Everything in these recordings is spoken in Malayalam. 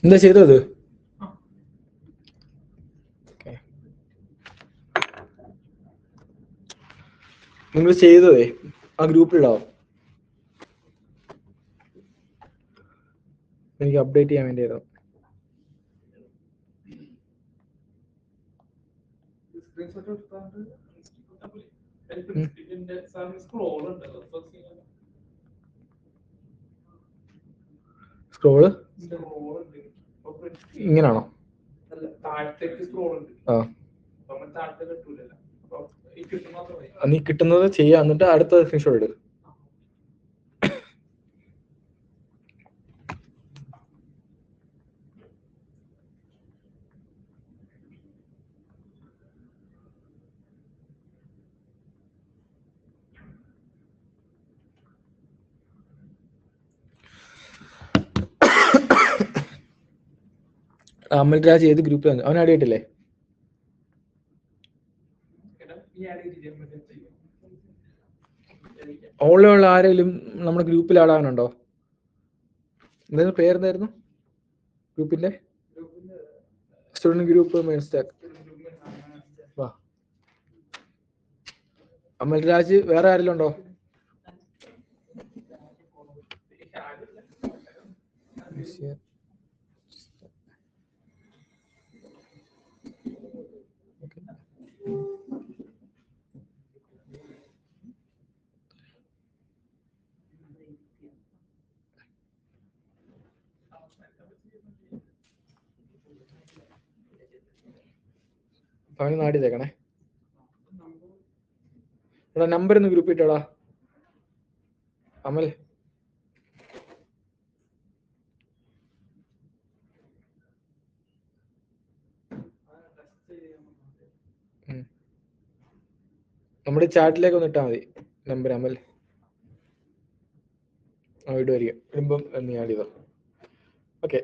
എന്താ ചെയ്തത്? നിങ്ങൾ ചെയ്തതേ ആ ഗ്രൂപ്പിലിടാവും. എനിക്ക് അപ്ഡേറ്റ് ചെയ്യാൻ വേണ്ടിയായിരുന്നു. സ്ക്രോള് ഇങ്ങനാണോ? നീ കിട്ടുന്നത് ചെയ്യാ, എന്നിട്ട് അടുത്ത സ്ക്രീൻഷോട്ട് എടുക്കും. അമൽ രാജ് ഏത് ഗ്രൂപ്പിലാണ്? അവൻ ആഡ് ചെയ്തിട്ടില്ലേ? ഓൺലൈനുള്ള ആരെങ്കിലും നമ്മുടെ ഗ്രൂപ്പിൽ ആടാനുണ്ടോ? എന്തായിരുന്നു പേരെന്തായിരുന്നു ഗ്രൂപ്പിന്റെ? Student group main stack. വാ അമൽ രാജ്, വേറെ ആരെങ്കിലും ഉണ്ടോ? അവന് നാടി തേക്കണേ. എടാ നമ്പർ ഒന്ന് ഗ്രൂപ്പ് ഇട്ടോടാ അമൽ. നമ്മുടെ ചാറ്റിലേക്ക് ഒന്ന് ഇട്ടാൽ മതി നമ്പർ അമൽ. ഇടുമായിരിക്കും, ഇടുമ്പം നീ ആഡ് ചെയ്തോ. ഓക്കെ.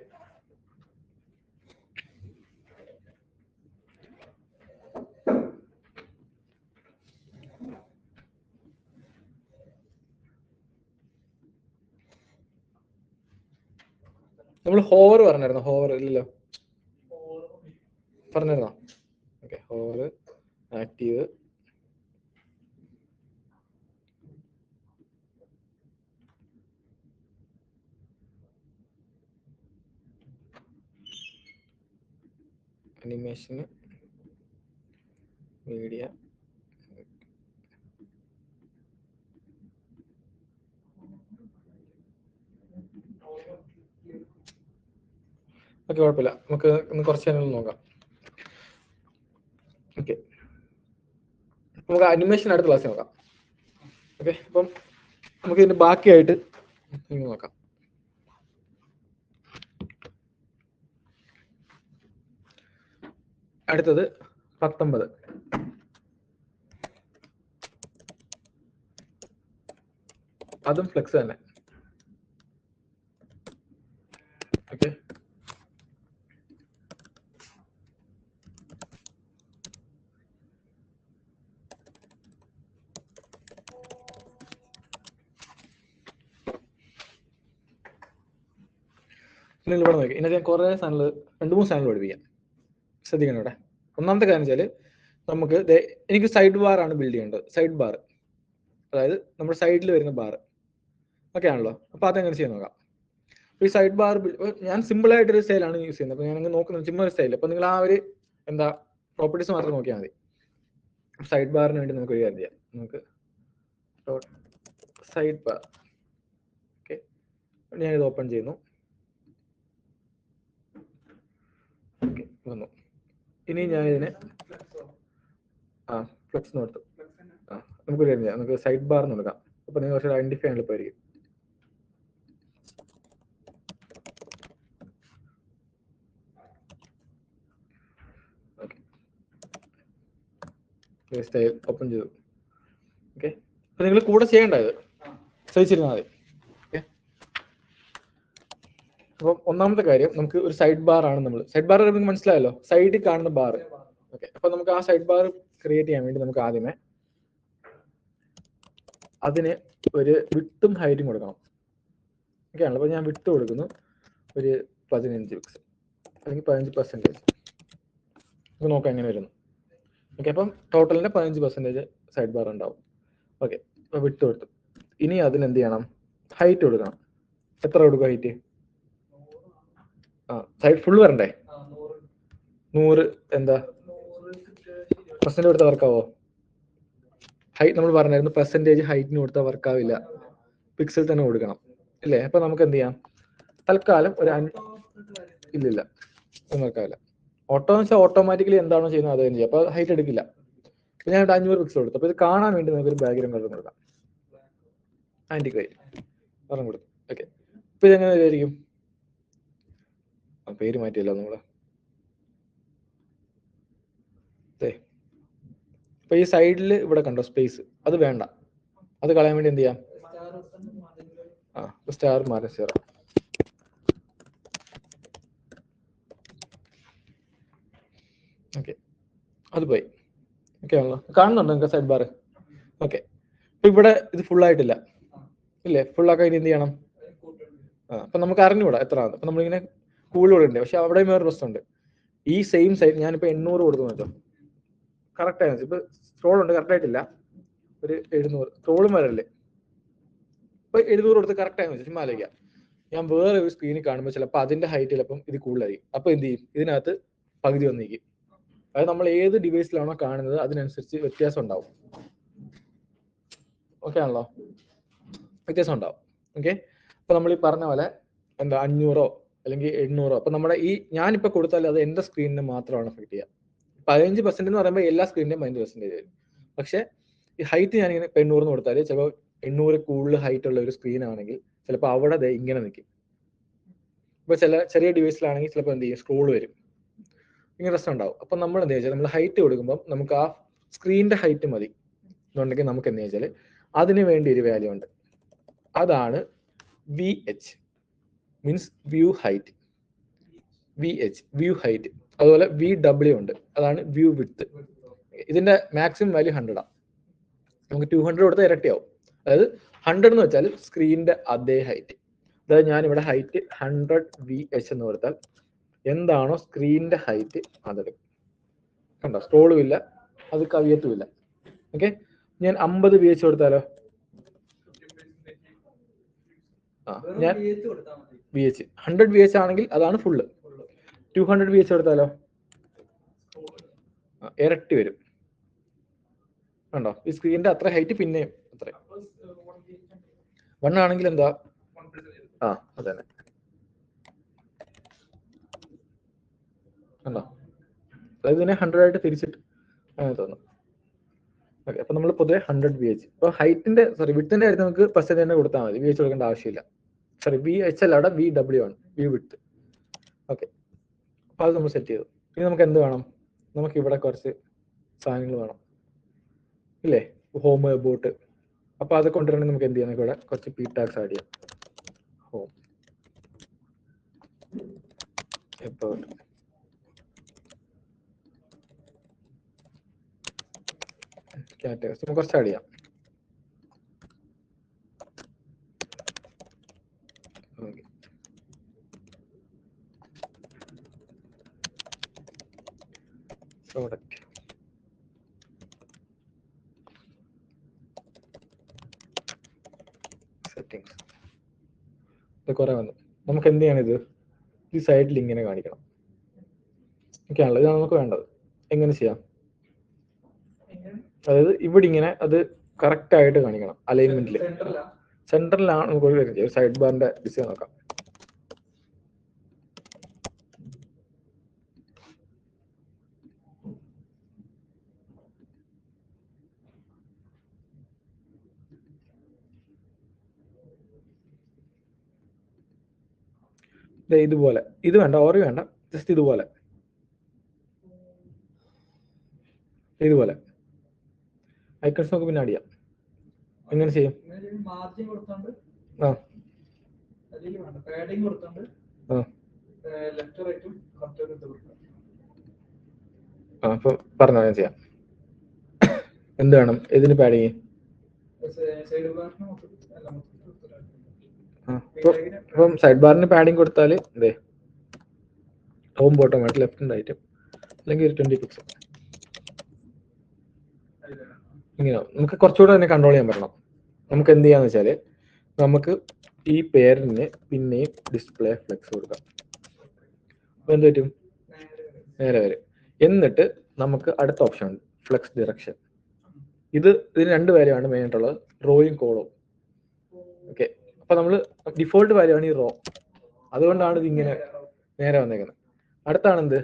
നമ്മൾ ഹോവർ പറഞ്ഞായിരുന്നോ? ഹോവർ ഇല്ലല്ലോ, പറഞ്ഞിരുന്നോ? Okay, hover active. അനിമേഷന് മീഡിയ. ഓക്കെ, കുഴപ്പമില്ല, നമുക്ക് ഇന്ന് കുറച്ച് ചാനൽ നോക്കാം. ഓക്കെ, നമുക്ക് അനിമേഷൻ അടുത്ത ക്ലാസ്സിൽ നോക്കാം. ഓക്കെ, അപ്പം നമുക്ക് ഇതിന്റെ ബാക്കിയായിട്ട് നോക്കാം. അടുത്തത് 19. അതും ഫ്ലെക്സ് തന്നെ. ഓക്കെ, നിങ്ങൾ ഇവിടെ നോക്കി. ഇതിനകത്ത് ഞാൻ കുറേ സാധനങ്ങൾ, 2-3 സാധനങ്ങൾ പഠിപ്പിക്കാം. ശ്രദ്ധിക്കണം ഇവിടെ. ഒന്നാമത്തെ കാര്യം വെച്ചാൽ നമുക്ക് എനിക്ക് സൈഡ് ബാർ ആണ് ബിൽഡ് ചെയ്യേണ്ടത്. സൈഡ് ബാർ, അതായത് നമ്മുടെ സൈഡിൽ വരുന്ന ബാർ ഒക്കെ ആണല്ലോ. അപ്പോൾ അതെങ്ങനെ ചെയ്യാൻ നോക്കാം. ഈ സൈഡ് ബാർ ഞാൻ സിമ്പിൾ ആയിട്ടൊരു സ്റ്റൈലാണ് യൂസ് ചെയ്യുന്നത്. അപ്പോൾ ഞാൻ നോക്കുന്നത് ചുമ്മാ ഒരു സ്റ്റൈൽ. അപ്പോൾ നിങ്ങൾ ആ ഒരു എന്താ പ്രോപ്പർട്ടീസ് മാത്രം നോക്കിയാൽ മതി. സൈഡ് ബാറിന് വേണ്ടി നമുക്ക് ഒരു കാര്യം ചെയ്യാം. നമുക്ക് സൈഡ് ബാർ. ഓക്കെ, ഞാനിത് ഓപ്പൺ ചെയ്യുന്നു. ഓക്കെ, വന്നു. ഇനി ഞാൻ ഇതിനെ ഫ്ലെക്സ് നോർത്തു. നമുക്കൊരു കാര്യം ചെയ്യാം, നമുക്ക് സൈഡ് ബാർ നോക്കാം. അപ്പോൾ നിങ്ങൾ കുറച്ച് ഐഡന്റിഫൈ ചെയ്യാൻ എളുപ്പമായിരിക്കും. സ്റ്റൈൽ ഓപ്പൺ ചെയ്തു. ഓക്കെ, അപ്പോൾ നിങ്ങൾ കൂടെ ചെയ്യേണ്ടത് ശ്രദ്ധിച്ചിരുന്നാൽ മതി. ഓക്കെ, അപ്പം ഒന്നാമത്തെ കാര്യം, നമുക്ക് ഒരു സൈഡ് ബാർ ആണ്. നമ്മൾ സൈഡ് ബാർ നിങ്ങൾക്ക് മനസ്സിലായല്ലോ, സൈഡിൽ കാണുന്ന ബാർ. ഓക്കെ, അപ്പോൾ നമുക്ക് ആ സൈഡ് ബാർ ക്രിയേറ്റ് ചെയ്യാൻ വേണ്ടി നമുക്ക് ആദ്യമേ അതിന് ഒരു വിട്ടും ഹൈറ്റും കൊടുക്കണം. ഓക്കെ ആണല്ലോ. അപ്പോൾ ഞാൻ വിട്ട് കൊടുക്കുന്നു ഒരു 15 പിക്സൽ അല്ലെങ്കിൽ 15%. നമുക്ക് നോക്കാം എങ്ങനെ വരുന്നു. ഓക്കെ, അപ്പം ടോട്ടലിൻ്റെ 15% സൈഡ് ബാർ ഉണ്ടാവും. ഓക്കെ, അപ്പോൾ വിട്ട് കൊടുത്തു. ഇനി അതിന് എന്ത് ചെയ്യണം? ഹൈറ്റ് കൊടുക്കണം. എത്ര കൊടുക്കും ഹൈറ്റ്? സൈഡ് ഫുൾ വരണ്ടേ? 100 എന്താ പെർസെൻറ്റ് കൊടുത്താൽ വർക്കാവോ? ഹൈറ്റ് നമ്മൾ പറഞ്ഞായിരുന്നു പെർസെൻറ്റേജ് ഹൈറ്റിന് കൊടുത്താൽ വർക്കാവില്ല, പിക്സൽ തന്നെ കൊടുക്കണം ഇല്ലേ? അപ്പൊ നമുക്ക് എന്ത് ചെയ്യാം? തൽക്കാലം ഒരു ഇല്ലില്ല, ഒന്നും വർക്കാവില്ല. ഓട്ടോ എന്ന് വെച്ചാൽ ഓട്ടോമാറ്റിക്കലി എന്താണോ ചെയ്യുന്നത് അത് തന്നെ ചെയ്യാം. അപ്പോൾ ഹൈറ്റ് എടുക്കില്ല. ഞാൻ ഇവിടെ 500 പിക്സൽ കൊടുത്തു. അപ്പോൾ ഇത് കാണാൻ വേണ്ടി നമുക്കൊരു ബാക്ക്ഗ്രൗണ്ട് കളർ കൊടുക്കാം. ആൻറ്റിക് വൈറ്റ് പറഞ്ഞു കൊടുത്തു. ഓക്കെ, ഇപ്പൊ ഇതെങ്ങനെ വിചാരിക്കും? പേര് മാറ്റിയല്ലോ നമ്മള്. അപ്പൊ ഈ സൈഡിൽ ഇവിടെ കണ്ടോ സ്പേസ്, അത് വേണ്ട. അത് കളയാൻ വേണ്ടി എന്ത് ചെയ്യാം? സ്റ്റാർ മാറി സ്റ്റാർ. ഓക്കെ, അത് പോയി. ഓക്കെ ആണല്ലോ, കാണുന്നുണ്ടോ നിങ്ങൾക്ക് സൈഡ് ബാർ? ഓക്കെ, ഇപ്പൊ ഇവിടെ ഇത് ഫുൾ ആയിട്ടില്ല ഇല്ലേ? ഫുള്ളാക്കാൻ ഇനി എന്ത് ചെയ്യണം? അപ്പൊ നമുക്ക് അറിഞ്ഞുകൂടാ എത്ര ആണ്. അപ്പൊ നമ്മളിങ്ങനെ കൂടുതൽ കൊടുക്കണ്ടേ? പക്ഷെ അവിടെയും വേറെ പ്രശ്നമുണ്ട്. ഈ സെയിം സൈഡ് ഞാനിപ്പോ 800 കൊടുക്കുന്നു വെച്ചോ, കറക്റ്റ് ആയിരുന്നു. ഇപ്പൊ സ്ക്രോൾ ഉണ്ട്, കറക്റ്റ് ആയിട്ടില്ല. ഒരു 700 സ്ക്രോളും വരല്ലേ? ഇപ്പൊ 700 കൊടുത്ത് കറക്റ്റ് ആയിരുന്നു. ചുമ്മാ ആലോചിക്കാം, ഞാൻ വേറെ ഒരു സ്ക്രീനിൽ കാണുമ്പോൾ ചിലപ്പോൾ അതിന്റെ ഹൈറ്റ് ചിലപ്പം ഇത് കൂടുതലായിരിക്കും. അപ്പൊ എന്ത് ചെയ്യും? ഇതിനകത്ത് പകുതി വന്നിരിക്കും. അത് നമ്മൾ ഏത് ഡിവൈസിലാണോ കാണുന്നത് അതിനനുസരിച്ച് വ്യത്യാസം ഉണ്ടാവും. ഓക്കെ ആണല്ലോ, വ്യത്യാസം ഉണ്ടാവും. ഓക്കെ, അപ്പൊ നമ്മൾ ഈ പറഞ്ഞ പോലെ എന്താ 500 അല്ലെങ്കിൽ 800, അപ്പൊ നമ്മുടെ ഈ ഞാനിപ്പോ കൊടുത്താൽ അത് എന്റെ സ്ക്രീനിന് മാത്രമാണ് എഫക്ട് ചെയ്യുക. 15% എന്ന് പറയുമ്പോൾ എല്ലാ സ്ക്രീനിന്റെയും 15% വരും. പക്ഷെ ഈ ഹൈറ്റ് ഞാനിങ്ങനെ 800 കൊടുത്താൽ ചിലപ്പോൾ 800 കൂടുതൽ ഹൈറ്റ് ഉള്ള ഒരു സ്ക്രീൻ ആണെങ്കിൽ ചിലപ്പോൾ അവിടെ ഇങ്ങനെ നിൽക്കും. ഇപ്പൊ ചെറിയ ഡിവൈസിലാണെങ്കിൽ ചിലപ്പോൾ എന്ത് ചെയ്യും? സ്ക്രോൾ വരും, ഇങ്ങനെ പ്രശ്നം ഉണ്ടാവും. അപ്പൊ നമ്മൾ എന്താ വെച്ചാൽ നമ്മൾ ഹൈറ്റ് കൊടുക്കുമ്പോൾ നമുക്ക് ആ സ്ക്രീനിന്റെ ഹൈറ്റ് മതി എന്നുണ്ടെങ്കിൽ നമുക്ക് എന്താ വെച്ചാൽ അതിന് വേണ്ടി ഒരു വാല്യൂ ഉണ്ട്. അതാണ് VH, means view height. VH view height. അതുപോലെ VW ഉണ്ട്, അതാണ് വ്യൂ വിഡ്ത്ത്. ഇതിന്റെ മാക്സിമം വാല്യൂ 100 ആണ്. നമുക്ക് 200 കൊടുത്താൽ ഇരട്ടിയാവും. അതായത് 100 എന്ന് വെച്ചാൽ സ്ക്രീനിന്റെ അതേ ഹൈറ്റ്. അതായത് ഞാനിവിടെ ഹൈറ്റ് 100 VH എന്ന് കൊടുത്താൽ എന്താണോ സ്ക്രീനിന്റെ ഹൈറ്റ് അതെടുക്കും. കണ്ടോ, സ്ക്രോളും ഇല്ല, അത് കവിയത്തുമില്ല. ഓക്കെ, ഞാൻ 50 VH കൊടുത്താലോ? ഞാൻ VH 100 VH ആണെങ്കിൽ അതാണ് ഫുള്ള്. 200 VH കൊടുത്താലോ? ഇരട്ടി വരും. കണ്ടോ, ഈ സ്ക്രീനിന്റെ അത്ര ഹൈറ്റ് പിന്നെയും അത്ര 1 ആണെങ്കിൽ എന്താ? അതന്നെ. കണ്ടോ, അതായത് ഇതിനെ 100 ആയിട്ട് തിരിച്ചിട്ട് അങ്ങനെ തോന്നും. ഓക്കെ, അപ്പൊ നമ്മൾ പൊതുവെ 100 VH. അപ്പൊ ഹൈറ്റിന്റെ വിഡ്ത്തിന്റെ കാര്യത്തിൽ നമുക്ക് പെർസെന്റ് തന്നെ കൊടുത്താൽ മതി, VH കൊടുക്കേണ്ട ആവശ്യമില്ല. VH അല്ല, അവിടെ VW ആണ്, വ്യൂ വിഡ്ത്ത്. ഓക്കെ, അപ്പൊ അത് നമ്മൾ സെറ്റ് ചെയ്തു. ഇനി നമുക്ക് എന്ത് വേണം? നമുക്ക് ഇവിടെ കുറച്ച് സാധനങ്ങൾ വേണം ഇല്ലേ? Home, boat. അപ്പൊ അത് കൊണ്ടുവരണമെങ്കിൽ നമുക്ക് എന്ത് ചെയ്യാം? ഇവിടെ കുറച്ച് p tags ആഡ് ചെയ്യാം. ഹോം, എബോട്ട്, കാറ്റഗറീസ് നമുക്ക് കുറച്ച് ആഡ് ചെയ്യാം. പ്രോഡക്റ്റ്, സെറ്റിംഗ്സ്, ഇത് കുറെ വന്നു. നമുക്ക് എന്ത് ചെയ്യണം? ഇത് ഈ സൈഡിൽ ഇങ്ങനെ കാണിക്കണം. ഓക്കെ ആണല്ലോ, ഇതാണ് നമുക്ക് വേണ്ടത്. എങ്ങനെ ചെയ്യാം? അതായത് ഇവിടെ ഇങ്ങനെ അത് കറക്റ്റ് ആയിട്ട് കാണിക്കണം അലൈൻമെന്റിൽ. സെന്ററിലാണ് നമുക്ക് ഒരു സൈഡ് ബാറിന്റെ ഡിസൈൻ നോക്കാം. ഇതുപോലെ, ഇത് വേണ്ട, ഓറി വേണ്ട, ജസ്റ്റ് ഇതുപോലെ ഇതുപോലെ ഐക്കൺസ് നമുക്ക് പിന്നെ അടിയാം. എങ്ങനെ ചെയ്യും? അപ്പൊ പറഞ്ഞോ, ഞാൻ ചെയ്യാം. എന്ത് വേണം? ഇതിന് പാഡിങ് ഇപ്പം സൈഡ് ബാറിന് പാഡിങ് കൊടുത്താൽ ടോപ്പ് ബോട്ടം ആയിട്ട് ലെഫ്റ്റ് ആൻഡ് റൈറ്റ്, അല്ലെങ്കിൽ ഒരു 20 പിക്സൽ. ഇങ്ങനെ നമുക്ക് കുറച്ചുകൂടെ തന്നെ കൺട്രോൾ ചെയ്യാൻ പറ്റണം. നമുക്ക് എന്ത് ചെയ്യാന്ന് വെച്ചാൽ നമുക്ക് ഈ പേരിന് പിന്നെയും ഡിസ്പ്ലേ ഫ്ലെക്സ് കൊടുക്കാം. അപ്പോൾ എന്ത് പറ്റും? നേരെ വരും. എന്നിട്ട് നമുക്ക് അടുത്ത ഓപ്ഷൻ ഉണ്ട്, ഫ്ലെക്സ് ഡിറക്ഷൻ. ഇതിന് 2 വാല്യൂ മെയിൻ ആയിട്ടുള്ളത്, റോയും കോളും. ഓക്കെ, അപ്പൊ നമ്മൾ ഡിഫോൾട്ട് വാല്യൂ ആണ് ഈ റോ, അതുകൊണ്ടാണ് ഇത് ഇങ്ങനെ നേരെ വന്നേക്കുന്നത്. അടുത്താണ് എന്ത്?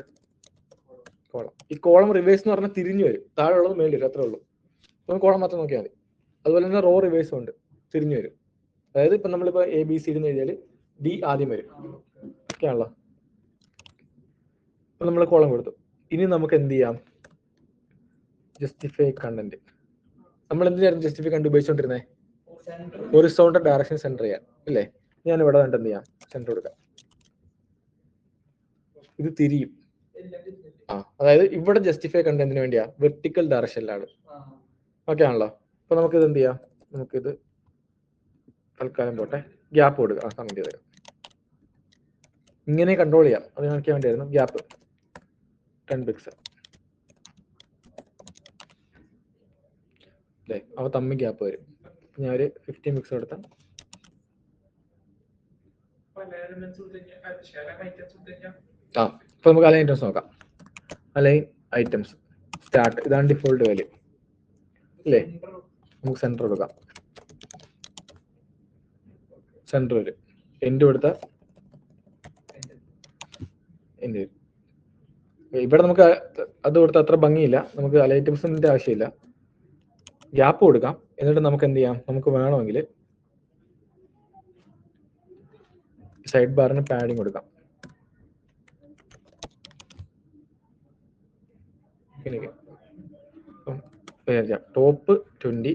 കോളം. ഈ കോളം റിവേഴ്സ് എന്ന് പറഞ്ഞാൽ തിരിഞ്ഞു വരും, താഴെ ഉള്ളത് മേളിൽ വരും, അത്രേ ഉള്ളൂ. നമുക്ക് കോളം മാത്രം നോക്കിയാൽ മതി. അതുപോലെ തന്നെ റോ റിവേഴ്സും ഉണ്ട്, തിരിഞ്ഞു വരും. അതായത് ഇപ്പൊ നമ്മളിപ്പോ ABC എന്ന് എഴുതിയാൽ D ആദ്യം വരും. ഓക്കെ ആണല്ലോ. അപ്പൊ നമ്മൾ കോളം കൊടുത്തു. ഇനി നമുക്ക് എന്ത് ചെയ്യാം? Justify content. നമ്മൾ എന്തിനായിരുന്നു ജസ്റ്റിഫൈ കണ്ട് ഉപയോഗിച്ചോണ്ടിരുന്നേ? ഹൊറിസോണ്ടൽ ഡയറക്ഷൻ സെന്റർ ചെയ്യാൻ അല്ലേ? ഞാൻ ഇവിടെ എന്ത് ചെയ്യാം? സെന്റർ കൊടുക്കാം. ഇത് തിരിയും. അതായത് ഇവിടെ ജസ്റ്റിഫൈ കണ്ടന്റിന് വേണ്ടിയാ, വെർട്ടിക്കൽ ഡയറക്ഷനിലാണ്. ഓക്കെ ആണല്ലോ. അപ്പൊ നമുക്കിത് എന്ത് ചെയ്യാം? നമുക്കിത് തൽക്കാലം പോട്ടെ, ഗ്യാപ്പ് കൊടുക്കാം. കമന്റ് ചെയ്തേക്കാം. ഇങ്ങനെ കൺട്രോൾ ചെയ്യാം. അത് കാണിക്കാൻ വേണ്ടിയായിരുന്നു ഗ്യാപ്പ് 10 പിക്സൽ അല്ലേ? അവ തമ്മിൽ ഗ്യാപ്പ് വരും. ഞാൻ ഒരു 15 പിക്സൽ എടുത്താൽ ഇപ്പൊ നമുക്ക് അലൈൻ ഐറ്റംസ് നോക്കാം. അലൈൻ ഐറ്റംസ് സ്റ്റാർട്ട്, ഇതാണ് ഡിഫോൾട്ട് വാല്യൂ അല്ലേ? നമുക്ക് സെന്റർ കൊടുക്കാം. സെന്റർ വരും. എൻഡ് കൊടുത്താൽ എൻഡ് വരും. ഇവിടെ നമുക്ക് അത് കൊടുത്താൽ അത്ര ഭംഗിയില്ല, നമുക്ക് അലൈൻ ഐറ്റംസിന്റെ ആവശ്യമില്ല. ഗ്യാപ്പ് കൊടുക്കാം. എന്നിട്ട് നമുക്ക് എന്ത് ചെയ്യാം? നമുക്ക് വേണമെങ്കിൽ സൈഡ് ബാറിന് പാഡിങ് കൊടുക്കാം. ടോപ്പ് 20,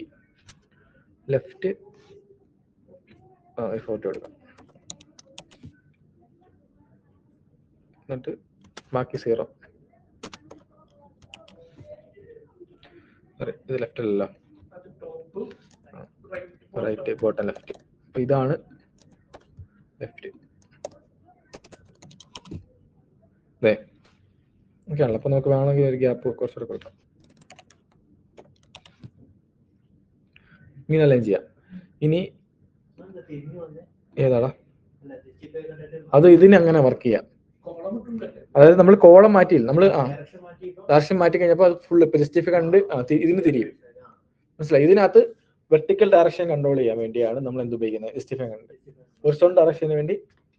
ലെഫ്റ്റ് 40 കൊടുക്കാം. എന്നിട്ട് ബാക്കി 0. ഇത് ലെഫ്റ്റ് അല്ലല്ലോ, റൈറ്റ്, ബോട്ടം ലെഫ്റ്റ്. അപ്പൊ ഇതാണ് ലെഫ്റ്റ്. അതെ, ഓക്കെ ആണല്ലോ. അപ്പൊ നമുക്ക് വേണമെങ്കിൽ ഒരു ഗ്യാപ്പ് കുറച്ചുകൂടെ കൊടുക്കാം. ഇങ്ങനെ അലൈൻ ചെയ്യാം. ഇനി ഏതാടാ? അത് ഇതിന് അങ്ങനെ വർക്ക് ചെയ്യാം. അതായത് നമ്മൾ കോളം മാറ്റിയില്ല, നമ്മൾ ഡയറക്ഷൻ മാറ്റി കഴിഞ്ഞപ്പോൾ അത് ഫുൾ ജസ്റ്റിഫൈ കണ്ട് ഇതിന് തിരിയും. മനസ്സിലായി? ഇതിനകത്ത് വെർട്ടിക്കൽ ഡയറക്ഷൻ കൺട്രോൾ ചെയ്യാൻ വേണ്ടിയാണ് നമ്മൾ എന്ത് ഉപയോഗിക്കുന്നത്? ജസ്റ്റിഫൈ കണ്ട്. ഹൊറിസോണ്ടൽ ഡയറക്ഷന് വേണ്ടി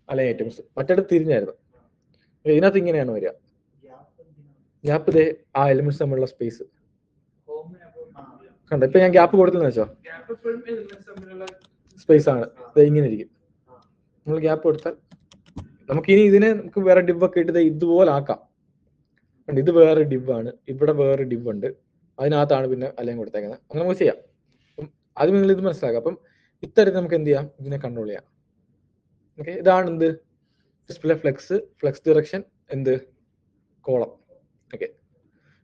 അലൈൻ ഐറ്റംസ്. മറ്റേത് തിരിഞ്ഞായിരുന്നു. ഇതിനകത്ത് ഇങ്ങനെയാണ് വരിക. ഗ്യാപ്പ് ഇതേ ആ എലിമെന്റ്സ് തമ്മിലുള്ള സ്പേസ് കണ്ടോ? ഇപ്പൊ ഞാൻ ഗ്യാപ്പ് കൊടുത്തെന്ന് വെച്ചോ, സ്പേസ് ആണ് ഇങ്ങനെ ഇരിക്കും. നമ്മൾ ഗ്യാപ്പ് കൊടുത്താൽ നമുക്ക് ഇനി ഇതിനെ നമുക്ക് വേറെ ഡിവ് ഒക്കെ ഇട്ട് ഇതുപോലെ ആക്കാം. ഇത് വേറെ ഡിവ് ആണ്, ഇവിടെ വേറെ ഡിവ് ഉണ്ട്, അതിനകത്താണ് പിന്നെ അലൈൻ കൊടുത്തേക്കുന്നത്. അങ്ങനെ നമുക്ക് ചെയ്യാം. ആദ്യം നിങ്ങൾ ഇത് മനസ്സിലാക്കാം. അപ്പം ഇത്തരത്തിൽ നമുക്ക് എന്ത് ചെയ്യാം? ഇതിനെ കൺട്രോൾ ചെയ്യാം. ഓക്കെ, ഇതാണ് എന്ത്? ഡിസ്പ്ലേ ഫ്ലെക്സ്, ഫ്ലെക്സ് ഡിറക്ഷൻ, എന്ത്? കോളം. ഓക്കെ,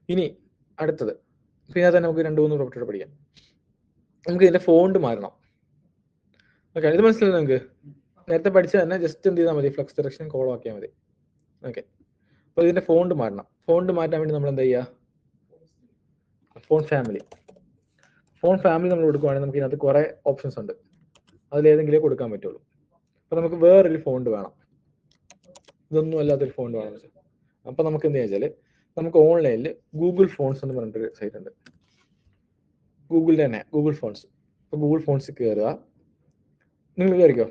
ഇനി അടുത്തത് പിന്നെ തന്നെ നമുക്ക് 2-3 പ്രോപ്പർട്ടിയോടെ പഠിക്കാം. നമുക്ക് ഇതിന്റെ ഫോണ്ട് മാറണം. ഓക്കെ, ഇത് മനസ്സിലായി നിങ്ങൾക്ക്? നേരത്തെ പഠിച്ച തന്നെ ജസ്റ്റ് എന്ത് ചെയ്താൽ മതി? ഫ്ലെക്സ് ഡിറക്ഷൻ കോളം ആക്കിയാൽ മതി. ഓക്കെ, അപ്പൊ ഇതിന്റെ ഫോണ്ട് മാറണം. ഫോണ്ട് മാറ്റാൻ വേണ്ടി നമ്മൾ എന്താ ചെയ്യുക? ഫോണ്ട് ഫാമിലി നമ്മൾ കൊടുക്കുവാണെങ്കിൽ നമുക്ക് ഇതിനകത്ത് കുറെ ഓപ്ഷൻസ് ഉണ്ട്. അതിലേതെങ്കിലും കൊടുക്കാൻ പറ്റുള്ളൂ. അപ്പൊ നമുക്ക് വേറൊരു ഫോണ്ട് വേണം, ഇതൊന്നും അല്ലാത്തൊരു ഫോണ്ട് വേണം. അപ്പൊ നമുക്ക് എന്താ വെച്ചാൽ നമുക്ക് ഓൺലൈനിൽ ഗൂഗിൾ ഫോൺസ് എന്ന് പറഞ്ഞിട്ടൊരു സൈറ്റ് ഉണ്ട്. ഗൂഗിളിന്റെ തന്നെ ഗൂഗിൾ ഫോൺസ്. അപ്പൊ ഗൂഗിൾ ഫോൺസ് കയറുക. നിങ്ങൾ കയറിക്കോ.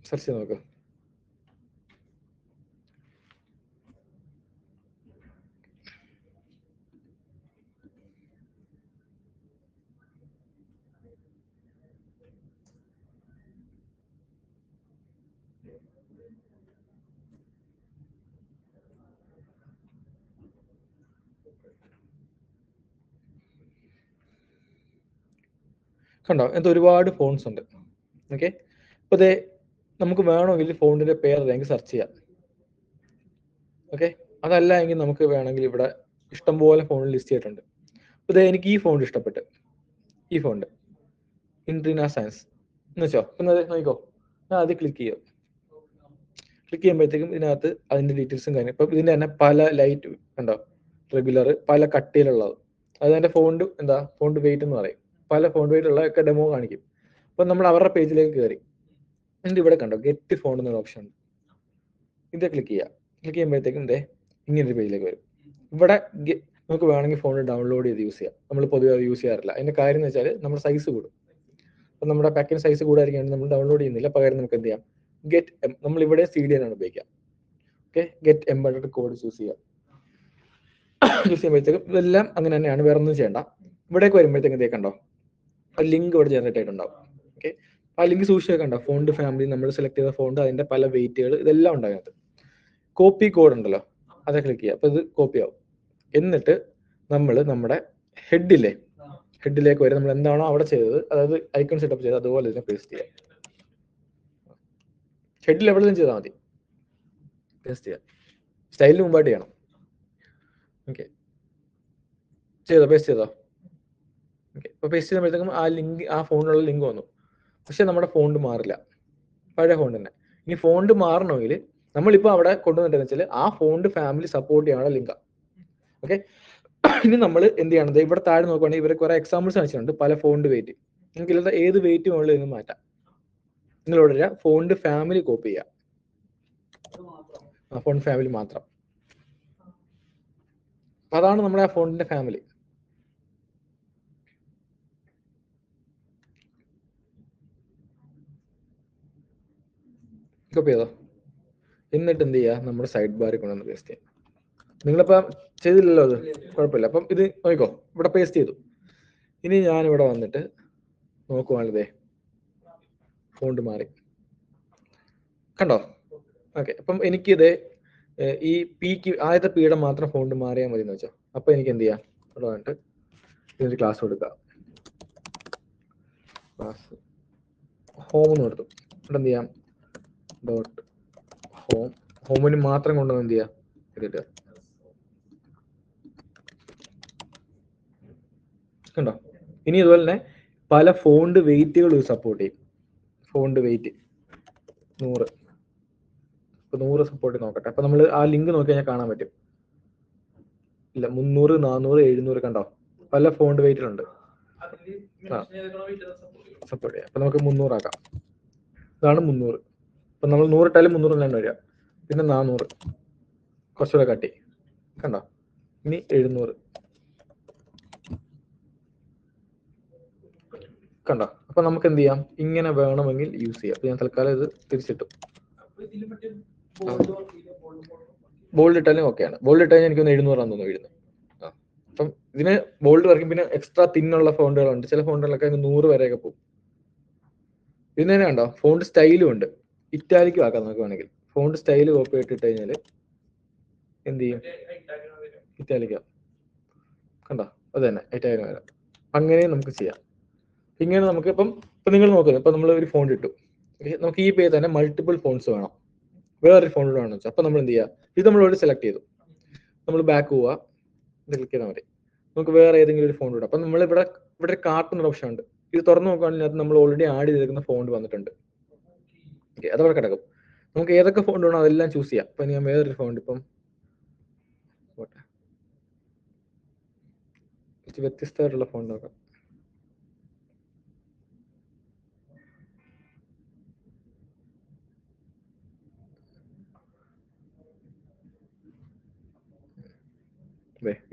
സെർച്ച് ചെയ്ത് നോക്ക്. കണ്ടോ? ഇത് ഒരുപാട് ഫോൺസ് ഉണ്ട്. ഓക്കെ, അപ്പൊ ഇതേ നമുക്ക് വേണമെങ്കിൽ ഫോണിന്റെ പേര് അല്ലെങ്കിൽ സെർച്ച് ചെയ്യാം. ഓക്കെ, അതല്ല എങ്കിൽ നമുക്ക് വേണമെങ്കിൽ ഇവിടെ ഇഷ്ടംപോലെ ഫോൺ ലിസ്റ്റ് ചെയ്തിട്ടുണ്ട്. അപ്പൊ ഇതേ എനിക്ക് ഈ ഫോൺ ഇഷ്ടപ്പെട്ട്, ഈ ഫോണ്ട് ഇൻട്രീന സയൻസ് എന്ന് വെച്ചോ. പിന്നെ അത് നോക്കിക്കോ, ഞാൻ അത് ക്ലിക്ക് ചെയ്യും. ക്ലിക്ക് ചെയ്യുമ്പോഴത്തേക്കും ഇതിനകത്ത് അതിന്റെ ഡീറ്റെയിൽസും കാര്യം. ഇപ്പം ഇതിന്റെ തന്നെ പല ലൈറ്റ് ഉണ്ടോ, റെഗുലർ, പല കട്ടിയിലുള്ളത്. അത് അതിന്റെ ഫോണ്ട് ഫോണ്ട് വെയിറ്റ് എന്ന് പറയും. പല ഫോണ്ട് വെയിറ്റ് ഉള്ള ഒക്കെ ഡെമോ കാണിക്കും. അപ്പം നമ്മൾ അവരുടെ പേജിലേക്ക് കയറി എന്നിട്ട് ഇവിടെ കണ്ടോ ഗെറ്റ് ഫോണ്ട് എന്നൊരു ഓപ്ഷൻ ഉണ്ട്. ഇത് ക്ലിക്ക് ചെയ്യുക. ക്ലിക്ക് ചെയ്യുമ്പോഴത്തേക്കും ഇങ്ങനൊരു പേജിലേക്ക് വരും. ഇവിടെ നമുക്ക് വേണമെങ്കിൽ ഫോൺ ഡൗൺലോഡ് ചെയ്ത് യൂസ് ചെയ്യാം. നമ്മൾ പൊതുവെ അത് യൂസ് ചെയ്യാറില്ല. അതിന്റെ കാര്യം എന്ന് വെച്ചാൽ നമ്മുടെ സൈസ് കൂടും. അപ്പം നമ്മുടെ പാക്കിന് സൈസ് കൂടായിരിക്കും നമ്മൾ ഡൗൺലോഡ് ചെയ്യുന്നില്ല. പകരം നമുക്ക് എന്ത് ചെയ്യാം, ഗെറ്റ് നമ്മൾ ഇവിടെ CDN ആണ് ഉപയോഗിക്കുക. Okay, get embedded code use ചെയ്യുക. യൂസ് ചെയ്യുമ്പോഴത്തേക്കും ഇതെല്ലാം അങ്ങനെ തന്നെയാണ്, വേറെ ഒന്നും ചെയ്യണ്ട. ഇവിടേക്ക് വരുമ്പോഴത്തേക്കും കണ്ടോ ഒരു ലിങ്ക് ഇവിടെ ജനറേറ്റ് ആയിട്ടുണ്ടാവും. ഓക്കെ, ആ ലിങ്ക് സൂക്ഷിച്ച് വെക്കണ്ട. ഫോണ്ട് ഫാമിലി നമ്മൾ സെലക്ട് ചെയ്ത ഫോണ്ട്, അതിന്റെ പല വെയിറ്റുകൾ, ഇതെല്ലാം ഉണ്ടാകുന്നത്. കോപ്പി കോഡ് ഉണ്ടല്ലോ, அதை ക്ലിക്ക് ചെയ്യുക. അപ്പോൾ ഇത് കോപ്പി ആവും. എന്നിട്ട് നമ്മൾ നമ്മുടെ ഹെഡിലേക്ക് വരെ നമ്മൾ എന്താണോ അവിടെ ചെയ്തത്, അതായത് ഐക്കൺ സെറ്റപ്പ് ചെയ്ത് അതുപോലെ ഇതിനെ പേസ്റ്റ് ചെയ്യുക. ഹെഡിൽ എവിടെയും ചെയ്താൽ മതി, പേസ്റ്റ് ചെയ്യുക. സ്റ്റൈലിന് മുമ്പായിട്ട് ചെയ്യണം. ഓക്കെ, പേസ്റ്റ് ചെയ്തോ. ഓക്കെ, അപ്പോൾ പേസ്റ്റ് ചെയ്യുമ്പോഴത്തേക്കും ആ ലിങ്ക്, ആ ഫോണിലുള്ള ലിങ്ക് വന്നു. പക്ഷെ നമ്മുടെ ഫോണ്ട് മാറില്ല, പഴയ ഫോണ്ട് തന്നെ. ഇനി ഫോണ്ട് മാറണമെങ്കിൽ നമ്മളിപ്പോൾ അവിടെ കൊണ്ടുവന്നിട്ടെന്ന് വെച്ചാൽ ആ ഫോണ്ട് ഫാമിലി സപ്പോർട്ട് ചെയ്യാനുള്ള ലിങ്കാണ്. ഓക്കെ, ഇനി നമ്മൾ എന്ത് ചെയ്യണത്, ഇവിടെ താഴെ നോക്കുകയാണെങ്കിൽ ഇവരെ കുറെ എക്സാമ്പിൾസ് കാണിച്ചിട്ടുണ്ട്, പല ഫോണ്ട് വെയിറ്റ്. നിങ്ങൾക്ക് ഇല്ലാത്ത ഏത് വെയിറ്റ് മുകളിൽ നിന്ന് മാറ്റാം. നിങ്ങളിവിടെ ഫോണ്ട് ഫാമിലി കോപ്പി ചെയ്യാം. ഫോണ്ട് ഫാമിലി മാത്രം, അതാണ് നമ്മുടെ ആ ഫോണ്ടിന്റെ ഫാമിലി. കോപ്പി ചെയ്തോ. എന്നിട്ട് എന്ത് ചെയ്യുക, നമ്മുടെ സൈഡ് ബാറിൽ കൊണ്ടുവന്ന് പേസ്റ്റ് ചെയ്യാം. നിങ്ങളിപ്പം ചെയ്തില്ലല്ലോ, അത് കുഴപ്പമില്ല. അപ്പം ഇത് നോക്കിക്കോ, ഇവിടെ പേസ്റ്റ് ചെയ്തു. ഇനി ഞാനിവിടെ വന്നിട്ട് നോക്കുവാണിതേ ഫോണ്ട് മാറി, കണ്ടോ. ഓക്കെ, അപ്പം എനിക്കിത് ഈ പിക്ക് ആദ്യത്തെ പിയുടെ മാത്രം ഫോണ്ട് മാറിയാൽ മതി എന്ന് വെച്ചോ. അപ്പം എനിക്ക് എന്ത് ചെയ്യാം, ഇവിടെ വന്നിട്ട് ഇതിനൊരു ക്ലാസ് കൊടുക്കുക. ക്ലാസ് ഹോം എന്ന് കൊടുത്തു. ഇവിടെ എന്ത് ചെയ്യാം, ഡോട്ട് ഹോമിന് മാത്രം കൊണ്ടുവന്ന് എന്ത് ചെയ്യാം, ഇതിട്ട് കണ്ടോ. ഇനി ഇതുപോലെ തന്നെ പല ഫോണ്ട് വെയിറ്റുകൾ സപ്പോർട്ട് ചെയ്യും. ഫോണ്ട് വെയിറ്റ് 100, ഇപ്പൊ 100 സപ്പോർട്ട് നോക്കട്ടെ. അപ്പൊ നമ്മൾ ആ ലിങ്ക് നോക്കി കഴിഞ്ഞാൽ കാണാൻ പറ്റും. ഇല്ല, 300, 400, 700 കണ്ടോ, പല ഫോണ്ട് വെയിറ്റിലുണ്ട്. സപ്പോർട്ട് ചെയ്യാം. അപ്പൊ നമുക്ക് 300 ആക്കാം. ഇതാണ് 300. അപ്പൊ നമ്മൾ 100 ഇട്ടാലും 300 തന്നെ വരിക. പിന്നെ 400 കുറച്ചുകൂടെ കട്ടി, കണ്ടോ. ഇനി 700 കണ്ടോ. അപ്പൊ നമുക്ക് എന്ത് ചെയ്യാം, ഇങ്ങനെ വേണമെങ്കിൽ യൂസ് ചെയ്യാം. അപ്പൊ ഞാൻ തൽക്കാലം ഇത് തിരിച്ചിട്ടു. ബോൾഡ് ഇട്ടാലും ഓക്കെയാണ്. ബോൾഡ് ഇട്ടാൽ എനിക്കൊന്ന് 700 ആണെന്ന് തോന്നുന്നു വീഴുന്നത്. അപ്പം ഇതിന് ബോൾഡ് വർക്കും. പിന്നെ എക്സ്ട്രാ തിന്നുള്ള ഫോണ്ടുകളുണ്ട്. ചില ഫോണ്ടുകളൊക്കെ 100 വരെയൊക്കെ പോകും. പിന്നെ തന്നെ കണ്ടോ, ഫോണ്ട് സ്റ്റൈലും ഉണ്ട്. ഇറ്റാലിക്കും ആക്കാം നമുക്ക് വേണമെങ്കിൽ. ഫോണ്ട് സ്റ്റൈല് കോപ്പി ഇട്ടിട്ട് കഴിഞ്ഞാൽ എന്ത് ചെയ്യും, ഇറ്റാലിക്കാം. കണ്ടോ, അത് തന്നെ ഇറ്റാലിയം വരാം. അങ്ങനെ നമുക്ക് ചെയ്യാം. ഇങ്ങനെ നമുക്ക് ഇപ്പം നിങ്ങൾ നോക്കുന്നത്, ഇപ്പം നമ്മൾ ഒരു ഫോണ്ട് ഇട്ടു. നമുക്ക് ഈ പേജ് തന്നെ മൾട്ടിപ്പിൾ ഫോണ്ട്സ് വേണം, വേറൊരു ഫോണ്ട് വേണമെന്ന് വെച്ചാൽ. അപ്പം നമ്മൾ എന്ത് ചെയ്യുക, ഇത് നമ്മളോട് സെലക്ട് ചെയ്തു. നമ്മൾ ബാക്ക് പോവുക, ഇത് ക്ലിക്ക് ചെയ്താൽ മതി. നമുക്ക് വേറെ ഏതെങ്കിലും ഒരു ഫോണ്ട് ഇടാം. അപ്പം നമ്മൾ ഇവിടെ ഒരു കാർട്ട് എന്നൊരു ഓപ്ഷൻ ഉണ്ട്. ഇത് തുറന്നു നോക്കുകയാണെങ്കിൽ അത് നമ്മൾ ഓൾറെഡി ആഡ് ചെയ്തിരിക്കുന്ന ഫോണ്ട് വന്നിട്ടുണ്ട്. ഓക്കെ, അതവിടെ കിടക്കും. നമുക്ക് ഏതൊക്കെ ഫോണ്ട് വേണോ അതെല്ലാം ചൂസ് ചെയ്യാം. ഇപ്പം ഞാൻ വേറൊരു ഫോണ്ട്, ഇപ്പം വ്യത്യസ്തമായിട്ടുള്ള ഫോണ്ട് നോക്കാം.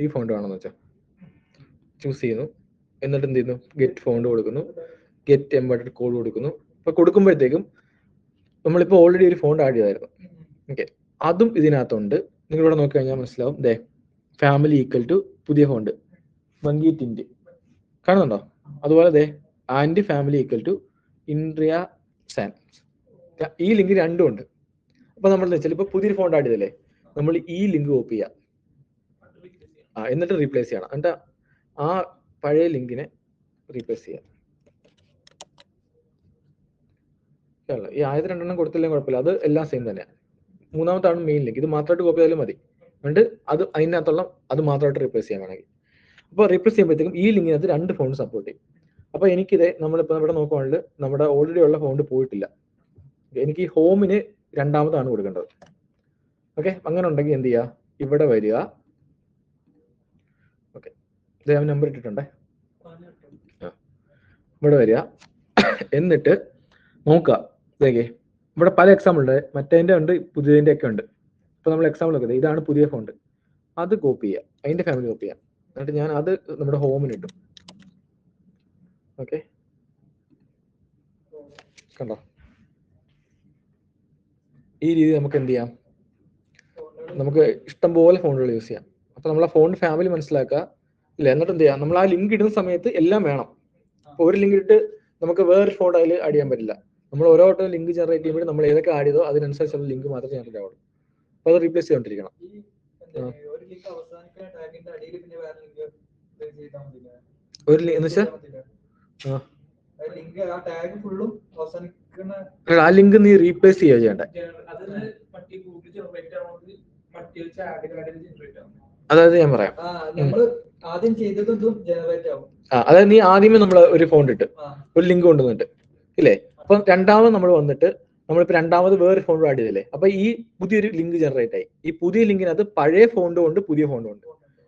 ഈ ഫോണ്ട് വേണമെന്ന് വെച്ചാൽ ചൂസ് ചെയ്യുന്നു. എന്നിട്ട് എന്ത് ചെയ്യുന്നു, ഗെറ്റ് ഫോണ്ട് കൊടുക്കുന്നു, ഗെറ്റ് എംബഡഡ് കോഡ് കൊടുക്കുന്നു. അപ്പൊ കൊടുക്കുമ്പോഴത്തേക്കും നമ്മളിപ്പോൾ ഓൾറെഡി ഒരു ഫോണ്ട് ആഡ് ചെയ്തായിരുന്നു. ഓക്കെ, അതും ഇതിനകത്തുണ്ട്. നിങ്ങളിവിടെ നോക്കി കഴിഞ്ഞാൽ മനസ്സിലാവും. ഫാമിലി ഈക്വൽ ടു പുതിയ ഫോണ്ട് മങ്കി ടിൻറ്റ് കാണുന്നുണ്ടോ. അതുപോലെ and family equal to Inria Sans. ഈ ലിങ്ക് രണ്ടും ഉണ്ട്. അപ്പൊ നമ്മൾ വെച്ചാൽ ഇപ്പൊ പുതിയൊരു ഫോണ്ട് ആഡ് ചെയ്തല്ലേ, നമ്മൾ ഈ ലിങ്ക് കോപ്പി ചെയ്യാം. എന്നിട്ട് റീപ്ലേസ് ചെയ്യണം. എന്നിട്ട് ആ പഴയ ലിങ്കിനെ റീപ്ലേസ് ചെയ്യാം. ഈ ആദ്യത്തെ 2 എണ്ണം കൊടുത്തില്ലെങ്കിൽ കുഴപ്പമില്ല, അത് എല്ലാം സെയിം തന്നെയാണ്. മൂന്നാമത്താണ് മെയിൻ ലിങ്ക്. ഇത് മാത്രമായിട്ട് കോപ്പി ചെയ്താലും മതി. എന്നിട്ട് അത് അതിനകത്തുള്ള അത് മാത്രമായിട്ട് റീപ്ലേസ് ചെയ്യാൻ വേണമെങ്കിൽ. അപ്പോൾ റീപ്ലേസ് ചെയ്യുമ്പോഴത്തേക്കും ഈ ലിങ്കിനകത്ത് 2 ഫോണ്ട് സപ്പോർട്ട് ചെയ്യും. അപ്പൊ എനിക്കിത് നമ്മളിപ്പോ ഇവിടെ നോക്കുവാണെങ്കിൽ നമ്മുടെ ഓൾറെഡി ഉള്ള ഫോണ്ട് പോയിട്ടില്ല. എനിക്ക് ഈ ഹോമിന് രണ്ടാമതാണ് കൊടുക്കേണ്ടത്. ഓക്കെ, അങ്ങനെ ഉണ്ടെങ്കിൽ എന്ത് ചെയ്യുക, ഇവിടെ വരിക. ഓക്കെ, ഇത് ഞാൻ നമ്പർ ഇട്ടിട്ടുണ്ടേ. ഇവിടെ വരിക, എന്നിട്ട് നോക്കുക. ഇതേക്കെ ഇവിടെ പല എക്സാമ്പിൾ ഉണ്ട്, മറ്റേതിൻ്റെ ഉണ്ട്, പുതിയതിൻ്റെ ഒക്കെ ഉണ്ട്. ഇപ്പൊ നമ്മൾ എക്സാമ്പിൾ ഒക്കെ ഇതാണ് പുതിയ ഫോണ്ട്, അത് കോപ്പി ചെയ്യുക, അതിന്റെ ഫാമിലി കോപ്പി ചെയ്യാം. എന്നിട്ട് ഞാൻ അത് നമ്മുടെ ഹോമിന് ഇട്ടു. ഓക്കെ, കണ്ടോ? ഈ രീതി നമുക്ക് എന്ത് ചെയ്യാം, നമുക്ക് ഇഷ്ടംപോലെ ഫോണുകൾ യൂസ് ചെയ്യാം. അപ്പൊ നമ്മൾ ആ ഫോൺ ഫാമിലി മനസ്സിലാക്കുക ഇല്ല. എന്നിട്ട് എന്ത് ചെയ്യാം, നമ്മൾ ആ ലിങ്ക് ഇടുന്ന സമയത്ത് എല്ലാം വേണം. അപ്പൊ ഒരു ലിങ്ക് ഇട്ട് നമുക്ക് വേറൊരു ഫോട്ടോ അതിൽ ആഡ് ചെയ്യാൻ പറ്റില്ല. നമ്മൾ ഓരോ വട്ടം ലിങ്ക് ജനറേറ്റ് ചെയ്യുമ്പോൾ നമ്മൾ ഏതൊക്കെ ആഡ് ചെയ്തോ അതിനനുസരിച്ചുള്ള ലിങ്ക് മാത്രമേ ജനറേറ്റ് ആവുള്ളൂ. അപ്പൊ അത് റീപ്ലേസ് ചെയ്തോണ്ടിരിക്കണം. ഒരു എന്ന് വെച്ചാൽ ആ ലിങ്ക് നീ റീപ്ലേസ് ചെയ്യുക ചെയ്യണ്ടേ. അതായത് ഞാൻ പറയാം, അതായത് നീ ആദ്യമേ നമ്മൾ ഒരു ഫോണ്ട് ഇട്ട് ഒരു ലിങ്ക് കൊണ്ടുവന്നിട്ട് ഇല്ലേ, അപ്പൊ രണ്ടാമത് നമ്മൾ വന്നിട്ട് നമ്മളിപ്പോ രണ്ടാമത് വേറെ ഫോണ്ട് ആഡ് ചെയ്തില്ലേ, അപ്പൊ ഈ പുതിയൊരു ലിങ്ക് ജനറേറ്റ് ആയി. ഈ പുതിയ ലിങ്കിനകത്ത് പഴയ ഫോണ്ടും ഉണ്ട് പുതിയ ഫോണ്ടും ഉണ്ട്.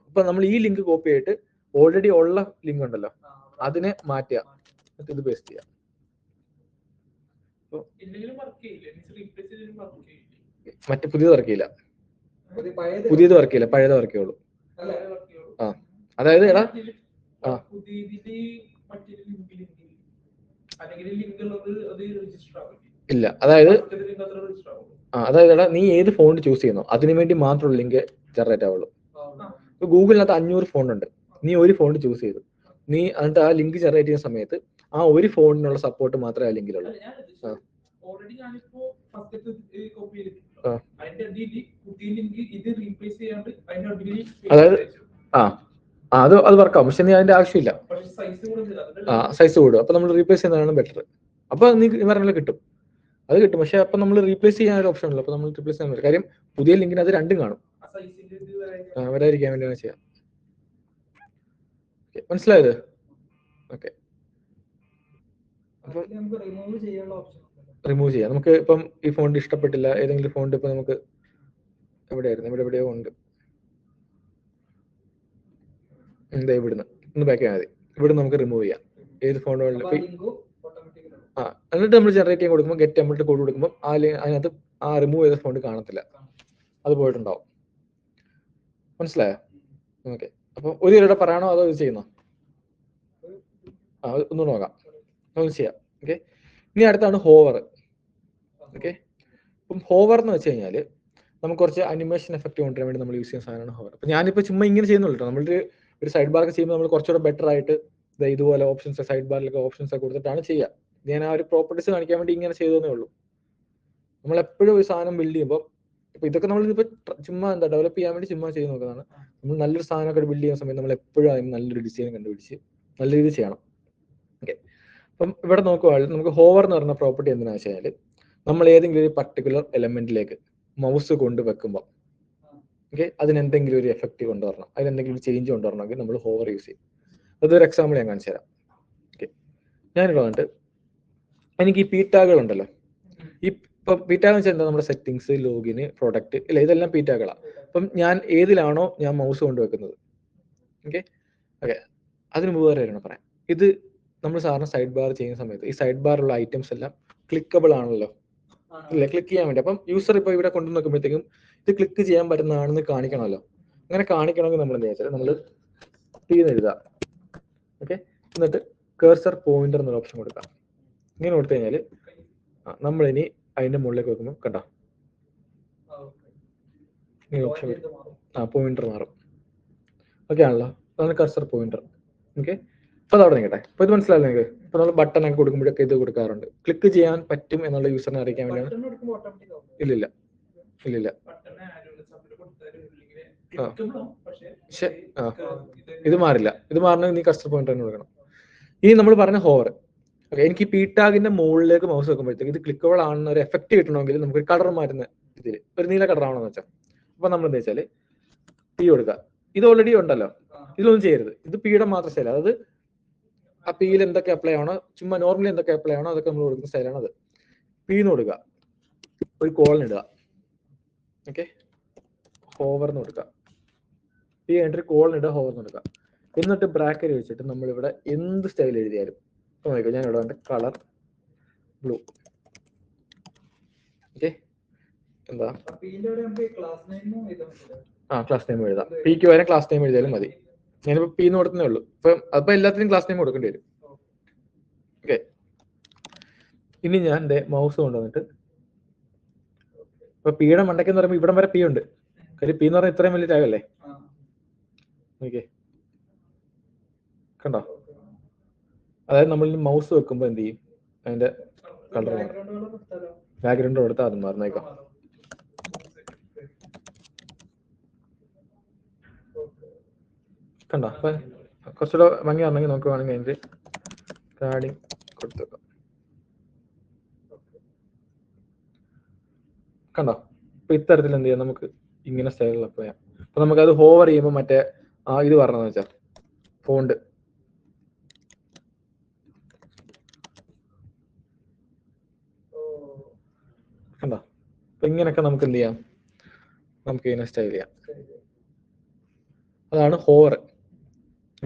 അപ്പൊ നമ്മൾ ഈ ലിങ്ക് കോപ്പി ആയിട്ട് ഓൾറെഡി ഉള്ള ലിങ്ക് ഉണ്ടല്ലോ അതിനെ മാറ്റുക, എന്നിട്ട് ഇത് പേസ്റ്റ് ചെയ്യാം. മറ്റേ പുതിയത് വർക്ക് ചെയ്യില്ല, പുതിയത് വർക്ക് ചെയ്യില്ല, പഴയത് വർക്ക് ചെയ്യുള്ളൂ. ആ അതായത് എടാ ഇല്ല, അതായത് അതായത് എടാ നീ ഏത് ഫോണ്ട് ചൂസ് ചെയ്യുന്നോ അതിനു വേണ്ടി മാത്രമുള്ള ലിങ്ക് ജനറേറ്റ് ആവുള്ളൂ. ഇപ്പൊ ഗൂഗിളിനകത്ത് 500 ഫോണ്ട് ഉണ്ട്, നീ ഒരു ഫോണ്ട് ചൂസ് ചെയ്തു, നീ എന്നിട്ട് ആ ലിങ്ക് ജനറേറ്റ് ചെയ്യുന്ന സമയത്ത് ആ ഒരു ഫോണിനുള്ള സപ്പോർട്ട് മാത്രമേ ആ ലിങ്കിലുള്ളൂ. അതായത് അത് വർക്കാവും, പക്ഷെ നീ അതിന്റെ ആവശ്യമില്ല. സൈസ് കൂടും, അപ്പൊ നമ്മൾ റീപ്ലേസ് ചെയ്യുന്നതാണ് ബെറ്റർ. അപ്പൊ നീ പറഞ്ഞാൽ കിട്ടും, അത് കിട്ടും. പക്ഷെ അപ്പൊ നമ്മൾ റീപ്ലേസ് ചെയ്യാൻ ഒരു ഓപ്ഷൻ ഉള്ളൂ. അപ്പൊ നമ്മൾ റീപ്ലേസ് ചെയ്യാൻ പറ്റും. കാര്യം പുതിയ ലിങ്കിന് അത് രണ്ടും കാണും, വരാതിരിക്കാൻ വേണ്ടിയാണ് ചെയ്യാം. മനസ്സിലായത്? ഓക്കെ, അപ്പം റിമൂവ് ചെയ്യാം. നമുക്ക് ഇപ്പം ഈ ഫോണ്ട് ഇഷ്ടപ്പെട്ടില്ല, ഏതെങ്കിലും ഫോണ്ട് ഇപ്പൊ നമുക്ക് എവിടെയായിരുന്നു, ഇവിടെ എവിടെയോ ഉണ്ട്, എന്താ ഇവിടുന്ന് ഒന്ന് ബാക്ക് ചെയ്യാൻ മതി. ഇവിടെ നമുക്ക് റിമൂവ് ചെയ്യാം ഏത് ഫോണ്ട് വേണമെങ്കിലും. എന്നിട്ട് നമ്മൾ ജനറേറ്റ് ചെയ്യാൻ കൊടുക്കുമ്പോൾ ഗെറ്റ് ടെംപ്ലേറ്റ് കോഡ് കൊടുക്കുമ്പോൾ അതിനകത്ത് ആ റിമൂവ് ചെയ്ത ഫോണ്ട് കാണത്തില്ല, അത് പോയിട്ടുണ്ടാവും. മനസ്സിലായോ? ഓക്കെ, അപ്പൊ ഒരു ഇവിടെ പറയണോ അതോ ഇത് ചെയ്യുന്നോ? ഒന്നുകൂടെ നോക്കാം, ഒന്ന് ചെയ്യാം. ഓക്കെ, ഇനി അടുത്താണ് ഹോവർ. ഓക്കെ, ഇപ്പം ഹോവർ എന്ന് വെച്ച് കഴിഞ്ഞാൽ നമുക്ക് കുറച്ച് അനിമേഷൻ എഫക്റ്റ് കൊണ്ടുവരാൻ വേണ്ടി നമ്മൾ യൂസ് ചെയ്യുന്ന സാധനമാണ് ഹോവർ. അപ്പൊ ഞാനിപ്പോ ചുമ്മാ ഇങ്ങനെ ചെയ്യുന്നുള്ളൂ. നമ്മളൊരു സൈഡ് ബാർ ഒക്കെ ചെയ്യുമ്പോൾ നമ്മൾ കുറച്ചുകൂടെ ബെറ്റർ ആയിട്ട് ഇതുപോലെ ഓപ്ഷൻസ് സൈഡ് ബാറിലൊക്കെ ഓപ്ഷൻസ് ഒക്കെ കൊടുത്തിട്ടാണ് ചെയ്യുക. ഞാൻ ആ ഒരു പ്രോപ്പർട്ടീസ് കാണിക്കാൻ വേണ്ടി ഇങ്ങനെ ചെയ്തതേ ഉള്ളൂ. നമ്മൾ എപ്പോഴും ഒരു സാധനം ബിൽഡ് ചെയ്യുമ്പോൾ ഇപ്പൊ ഇതൊക്കെ നമ്മൾ ഇപ്പൊ ചുമ്മാ ഡെവലപ്പ് ചെയ്യാൻ വേണ്ടി ചുമ്മാ ചെയ്ത് നോക്കുന്നതാണ്. നമ്മൾ നല്ലൊരു സാധനമൊക്കെ ബിൽഡ് ചെയ്യുന്ന സമയത്ത് നമ്മൾ എപ്പോഴും അതിന് നല്ലൊരു ഡിസൈൻ കണ്ടുപിടിച്ച് നല്ല രീതിയിൽ ചെയ്യണം. ഓക്കെ, അപ്പം ഇവിടെ നോക്കുവാണെങ്കിൽ നമുക്ക് ഹോവർ എന്ന് പറയുന്ന പ്രോപ്പർട്ടി എന്തിനാ വെച്ച് കഴിഞ്ഞാൽ നമ്മൾ ഏതെങ്കിലും ഒരു പർട്ടിക്കുലർ എലമെന്റിലേക്ക് മൗസ് കൊണ്ട് വെക്കുമ്പോൾ ഓക്കെ അതിനെന്തെങ്കിലും ഒരു എഫക്റ്റ് കൊണ്ടുവരണം, അതിനെന്തെങ്കിലും ഒരു ചേഞ്ച് കൊണ്ടുവരണമെങ്കിൽ നമ്മൾ ഹോവർ യൂസ് ചെയ്യും. അതൊരു എക്സാമ്പിൾ ഞാൻ കാണിച്ചു തരാം. ഓക്കെ, ഞാനിവിടെ വന്നിട്ട് എനിക്ക് ഈ പി ടാഗുകൾ ഉണ്ടല്ലോ, ഈ ഇപ്പൊ പി ടാഗ് എന്ന് വെച്ചാൽ എന്താ, നമ്മുടെ സെറ്റിങ്സ്, ലോഗിന്, പ്രൊഡക്റ്റ് ഇല്ല, ഇതെല്ലാം പി ടാഗുകളാണ്. അപ്പം ഞാൻ ഏതിലാണോ ഞാൻ മൗസ് കൊണ്ട് വെക്കുന്നത് ഓക്കെ അതിന് മുമ്പ് വരെ പറയാം. ഇത് നമ്മൾ സാധാരണ സൈഡ് ബാർ ചെയ്യുന്ന സമയത്ത് ഈ സൈഡ് ബാറിലുള്ള ഐറ്റംസ് എല്ലാം ക്ലിക്കബിൾ ആണല്ലോ, ഇല്ല ക്ലിക്ക് ചെയ്യാൻ വേണ്ടി. അപ്പം യൂസർ ഇപ്പോൾ ഇവിടെ കൊണ്ടു നോക്കുമ്പോഴത്തേക്കും ഇത് ക്ലിക്ക് ചെയ്യാൻ പറ്റുന്നതാണെന്ന് കാണിക്കണമല്ലോ. അങ്ങനെ കാണിക്കണമെങ്കിൽ നമ്മൾ എന്താ വെച്ചാൽ നമ്മൾ എഴുതുക. ഓക്കെ, എന്നിട്ട് കേഴ്സർ പോയിന്റർ എന്നൊരു ഓപ്ഷൻ കൊടുക്കാം. ഇങ്ങനെ കൊടുത്തു കഴിഞ്ഞാൽ നമ്മളിനി അതിന്റെ മുകളിലേക്ക് വെക്കുമ്പോൾ കണ്ടോ ഈ ഓപ്ഷൻ പോയിന്റർ മാറും. ഓക്കെ ആണല്ലോ, അതാണ് കഴ്സർ പോയിന്റർ. ഓക്കെ, അപ്പൊ അത് അവിടെ നിൽക്കട്ടെ. അപ്പൊ ഇത് മനസ്സിലായില്ല നിങ്ങൾക്ക്? ഇപ്പൊ നമ്മൾ ബട്ടൺ ഒക്കെ കൊടുക്കുമ്പോഴൊക്കെ ഇത് കൊടുക്കാറുണ്ട്, ക്ലിക്ക് ചെയ്യാൻ പറ്റും എന്നുള്ള യൂസറിനെ അറിയിക്കാൻ വേണ്ടിയാണ്. ഇല്ലില്ല ഇല്ലില്ല, ഇത് മാറില്ല. ഇത് മാറണമെങ്കിൽ നീ കസ്റ്റർ പോയിന്റർ തന്നെ കൊടുക്കണം. ഇനി നമ്മൾ പറഞ്ഞ ഹോവർ. ഓക്കെ, എനിക്ക് പി ടാഗിന്റെ മുകളിലേക്ക് മൗസ് വെക്കുമ്പോഴത്തേക്ക് ഇത് ക്ലിക്കബിൾ ആണെന്ന ഒരു എഫക്ട് കിട്ടണമെങ്കിൽ നമുക്ക് കളർ മാറ്റുന്ന ഇതിൽ ഒരു നീല കളർ ആവണമെന്ന് വെച്ചാൽ അപ്പൊ നമ്മൾ എന്താ വെച്ചാൽ പി കൊടുക്കുക. ഇത് ഓൾറെഡി ഉണ്ടല്ലോ, ഇതിലൊന്നും ചെയ്യരുത്, ഇത് പിയുടെ മാത്രം ശരി. അതായത് ആ പിയിൽ എന്തൊക്കെ അപ്ലൈ ആണോ, ചുമ്മാ നോർമലി എന്തൊക്കെ അപ്ലൈ ആണോ അതൊക്കെ നമ്മൾ കൊടുക്കുന്ന സ്റ്റൈലാണ് അത്. പീന്ന് കൊടുക്കുക, ഒരു കോളിന് ഇടുക, ഓക്കെ, ഹോവർന്ന് കൊടുക്കുക, പി കഴിഞ്ഞിട്ട് കോളിന് ഇടുക, ഹോവർന്ന് കൊടുക്കുക. എന്നിട്ട് ബ്രാക്കറ്റ് വെച്ചിട്ട് നമ്മളിവിടെ എന്ത് സ്റ്റൈൽ എഴുതിയാലും നോക്കുക, ഞാൻ ഇവിടെ കളർ ബ്ലൂ, ഓക്കെ, എന്താ ക്ലാസ് നെയിം എഴുതാം. പിക്ക് വരെ ക്ലാസ് നെയിം എഴുതിയാലും മതി. ഞാനിപ്പോ പി എന്ന് കൊടുത്തേ ഉള്ളൂ. അപ്പൊ എല്ലാത്തിനും ക്ലാസ് നെയിം കൊടുക്കേണ്ടി വരും. ഓക്കെ, ഇനി ഞാൻ എന്റെ മൗസ് കൊണ്ടുവന്നിട്ട് ഇപ്പൊ പിയുടെ മണ്ടയ്ക്ക് എന്ന് പറയുമ്പോൾ ഇവിടം വരെ പി ഉണ്ട്. കാര്യം പി എന്ന് പറഞ്ഞാൽ ഇത്രയും വലിയ ടാഗ് അല്ലേ. ഓക്കെ, കണ്ടോ? അതായത് നമ്മൾ മൗസ് വെക്കുമ്പോ എന്ത് ചെയ്യും, അതിന്റെ കളർ ബാക്ക്ഗ്രൗണ്ട് കൊടുത്താൽ അത് മാറുന്നേക്കാം. കണ്ടോ? അപ്പൊ കുറച്ചുകൂടെ ഭംഗി ആണെങ്കിൽ നമുക്ക് വേണമെങ്കിൽ അതിന്റെ പാഡിങ് കൊടുത്തു വെക്കാം. കണ്ടോ? അപ്പൊ ഇത്തരത്തിൽ എന്ത് ചെയ്യാം, നമുക്ക് ഇങ്ങനെ സ്റ്റൈലിൽ അപ്ലൈ ചെയ്യാം. അപ്പൊ നമുക്ക് അത് ഹോവർ ചെയ്യുമ്പോൾ മറ്റേ ഇത് പറഞ്ഞതെന്ന് വെച്ചാൽ ഫോണ്ട് കണ്ടോ? അപ്പൊ ഇങ്ങനെയൊക്കെ നമുക്ക് എന്ത് ചെയ്യാം, നമുക്ക് ഇതിനെ സ്റ്റൈൽ ചെയ്യാം. അതാണ് ഹോവർ.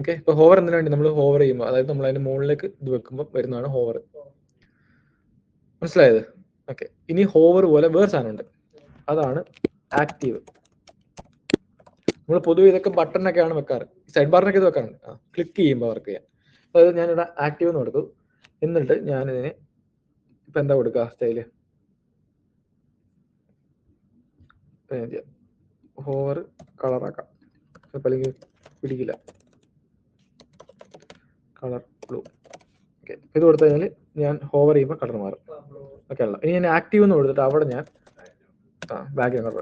ഓക്കെ, ഇപ്പൊ ഹോവർ എന്തിനു വേണ്ടി നമ്മൾ ഹോവർ ചെയ്യുമ്പോൾ, അതായത് നമ്മൾ അതിന്റെ മുകളിലേക്ക് ഇത് വെക്കുമ്പോൾ വരുന്നതാണ് ഹോവർ. മനസ്സിലായത്? ഓക്കെ, ഇനി ഹോവർ പോലെ വേറെ സാധനമുണ്ട്, അതാണ് ആക്റ്റീവ്. നമ്മൾ പൊതുവെ ഇതൊക്കെ ബട്ടണിനൊക്കെയാണ് വെക്കാറ്, സൈഡ് ബാറിനൊക്കെ ഇത് വെക്കാറുണ്ട്. ക്ലിക്ക് ചെയ്യുമ്പോൾ വർക്ക് ചെയ്യാം. അതായത് ഞാനിവിടെ ആക്റ്റീവ് എന്ന് കൊടുത്തു. എന്നിട്ട് ഞാനിതിന് ഇപ്പൊ എന്താ കൊടുക്കുക സ്റ്റൈല്, ഹോവർ കളറാക്കാം. ചിലപ്പോൾ അല്ലെങ്കിൽ പിടിക്കില്ല, കളർ ബ്ലൂ. ഓക്കെ, ഇത് കൊടുത്തു കഴിഞ്ഞാൽ ഞാൻ ഹോവർ ചെയ്യുമ്പോൾ കളർ മാറും. ഓക്കെ അല്ല, ഇനി ഞാൻ ആക്റ്റീവ് എന്ന് കൊടുത്തിട്ട് അവിടെ ഞാൻ ബാക്ക്ഗ്രൗണ്ട്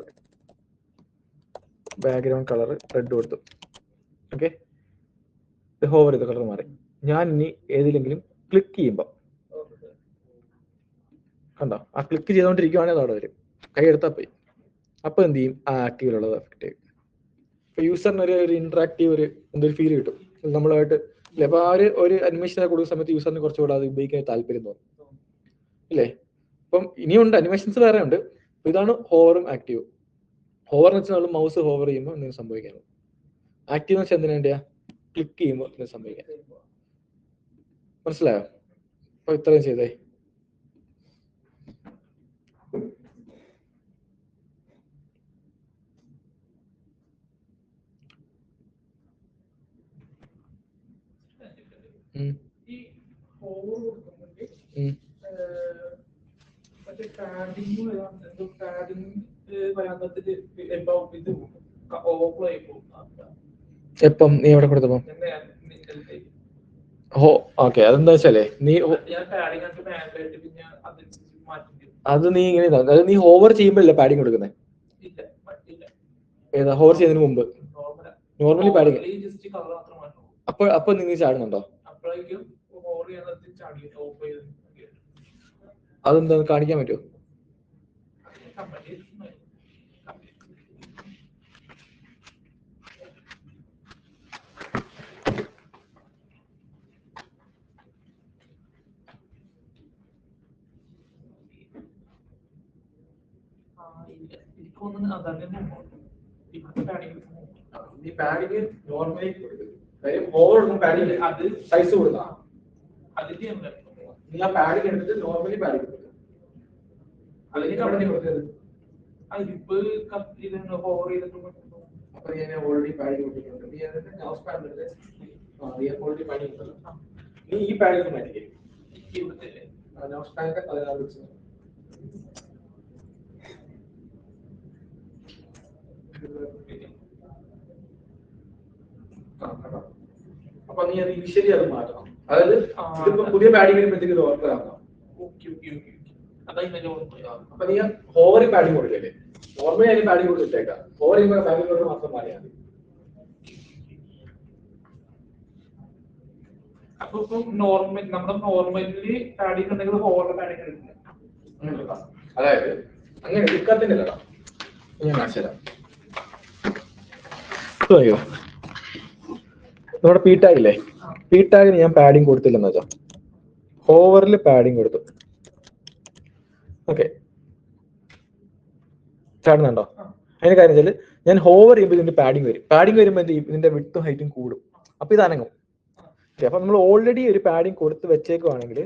കളർ റെഡ് കൊടുത്തു. ഓക്കെ, ഹോവർ ചെയ്ത കളർ മാറി. ഞാൻ ഇനി ഏതിലെങ്കിലും ക്ലിക്ക് ചെയ്യുമ്പോൾ കണ്ടോ, ആ ക്ലിക്ക് ചെയ്തുകൊണ്ടിരിക്കുവാണെങ്കിൽ അവിടെ വരും, കൈ എടുത്താൽ പോയി. അപ്പൊ എന്ത് ചെയ്യും, ആ ആക്റ്റീവിലുള്ളത് എഫക്റ്റ് ചെയ്യും. ഇപ്പൊ യൂസറിന് ഒരു ഇന്ററാക്റ്റീവ് ഒരു എന്തൊരു ഫീൽ കിട്ടും നമ്മളുമായിട്ട്. അപ്പൊ ആ ഒരു അനിമേഷൻ കൊടുക്കുന്ന സമയത്ത് യൂസറിന് കുറച്ചുകൂടെ അത് ഉപയോഗിക്കാൻ താല്പര്യം തോന്നും ഇല്ലേ. അപ്പം ഇനിയുണ്ട് അനിമേഷൻസ് വേറെ ഉണ്ട്. ഇതാണ് ഹോവറും ആക്റ്റീവും. ഹോവർ എന്ന് വെച്ചാൽ നമ്മൾ മൗസ് ഹോവർ ചെയ്യുമ്പോൾ എന്തെങ്കിലും സംഭവിക്കാനും, ആക്റ്റീവ് എന്ന് വെച്ചാൽ എന്തിനാ വേണ്ടിയാ, ക്ലിക്ക് ചെയ്യുമ്പോൾ എന്തെങ്കിലും സംഭവിക്കാൻ. മനസ്സിലായോ? അപ്പൊ ഇത്രയും ചെയ്തേ. എപ്പം നീ എവിടെ കൊടുത്തപ്പോ? ഓക്കെ, അതെന്താ വെച്ചാലേ അത് നീ ഇങ്ങനെ അതായത് നീ ഹോവർ ചെയ്യുമ്പോഴല്ലേ പാഡിങ് കൊടുക്കുന്നത്. ഏതാ ഹോവർ ചെയ്യുന്നതിന് മുമ്പ് നോർമലി പാഡിങ്. അപ്പൊ നിങ്ങൾ ചാടുന്നുണ്ടോ? അതെന്താ കാണിക്കാൻ പറ്റുമോ? ഈ പാഡിങ് നോർമലി അത് സൈസ് കൊടുക്കാം. നീ ആ പാഡിങ് എടുത്തിട്ട് നോർമലി പാഡിങ് കൊടുക്കുക. അപ്പൊ ഞാൻ ഓൾറെഡി പാഡിങ് കൊടുത്തിട്ടുണ്ട്. നീ അതിന്റെ മൗസ് പാഡ് ഓൾറെഡി പാഡിങ് ഉണ്ടല്ലോ, നീ ഈ പാഡിങ് മാറ്റിക്കേ. മൗസ് പാഡിന്റെ 16 വെച്ച് അപ്പൊ നീ അത് ഇനിഷ്യലി അത് മാറ്റണം. അതായത് ഇതിപ്പോ പുതിയ പാഡിങ് വരുമ്പോഴത്തേക്ക് ഇത് ഓർഡർ ആക്കാം. അപ്പൊ നീ ഹോവർ പാഡിങ് കൊടുക്കല്ലേ, നോർമലി അതിന് പാഡിങ് കൊടുത്തിട്ടേക്കാം. ഹോവർ ചെയ്യുമ്പോൾ പാഡിങ് കൊടുത്ത് മാത്രം മാറിയാൽ മതി. അപ്പൊ നോർമൽ നമ്മുടെ നോർമലി പാഡിങ് ഉണ്ടെങ്കിൽ ഹോവർ പാഡിങ് എടുക്കില്ല. അതായത് അങ്ങനെ എടുക്കാത്തിന്റെ കേട്ടോ, ഞാൻ കാണിച്ചുതരാം. നമ്മുടെ പി ടാഗ് ഇല്ലേ, പി ടാഗിന് ഞാൻ പാഡിങ് കൊടുത്തില്ലെന്ന് വെച്ചാൽ ഹോവറിൽ പാഡിങ് കൊടുത്തു. ഓക്കെ, ചാടുന്നുണ്ടോ? അതിന് കാര്യം വെച്ചാൽ ഞാൻ ഹോവർ ചെയ്യുമ്പോൾ ഇതിന്റെ പാഡിങ് വരും. പാഡിങ് വരുമ്പോൾ എന്ത് ചെയ്യും? ഇതിന്റെ വിഡ്ത്തും ഹൈറ്റും കൂടും. അപ്പൊ ഇത് അനങ്ങും. അപ്പൊ നമ്മൾ ഓൾറെഡി ഒരു പാഡിങ് കൊടുത്ത് വെച്ചേക്കുവാണെങ്കിൽ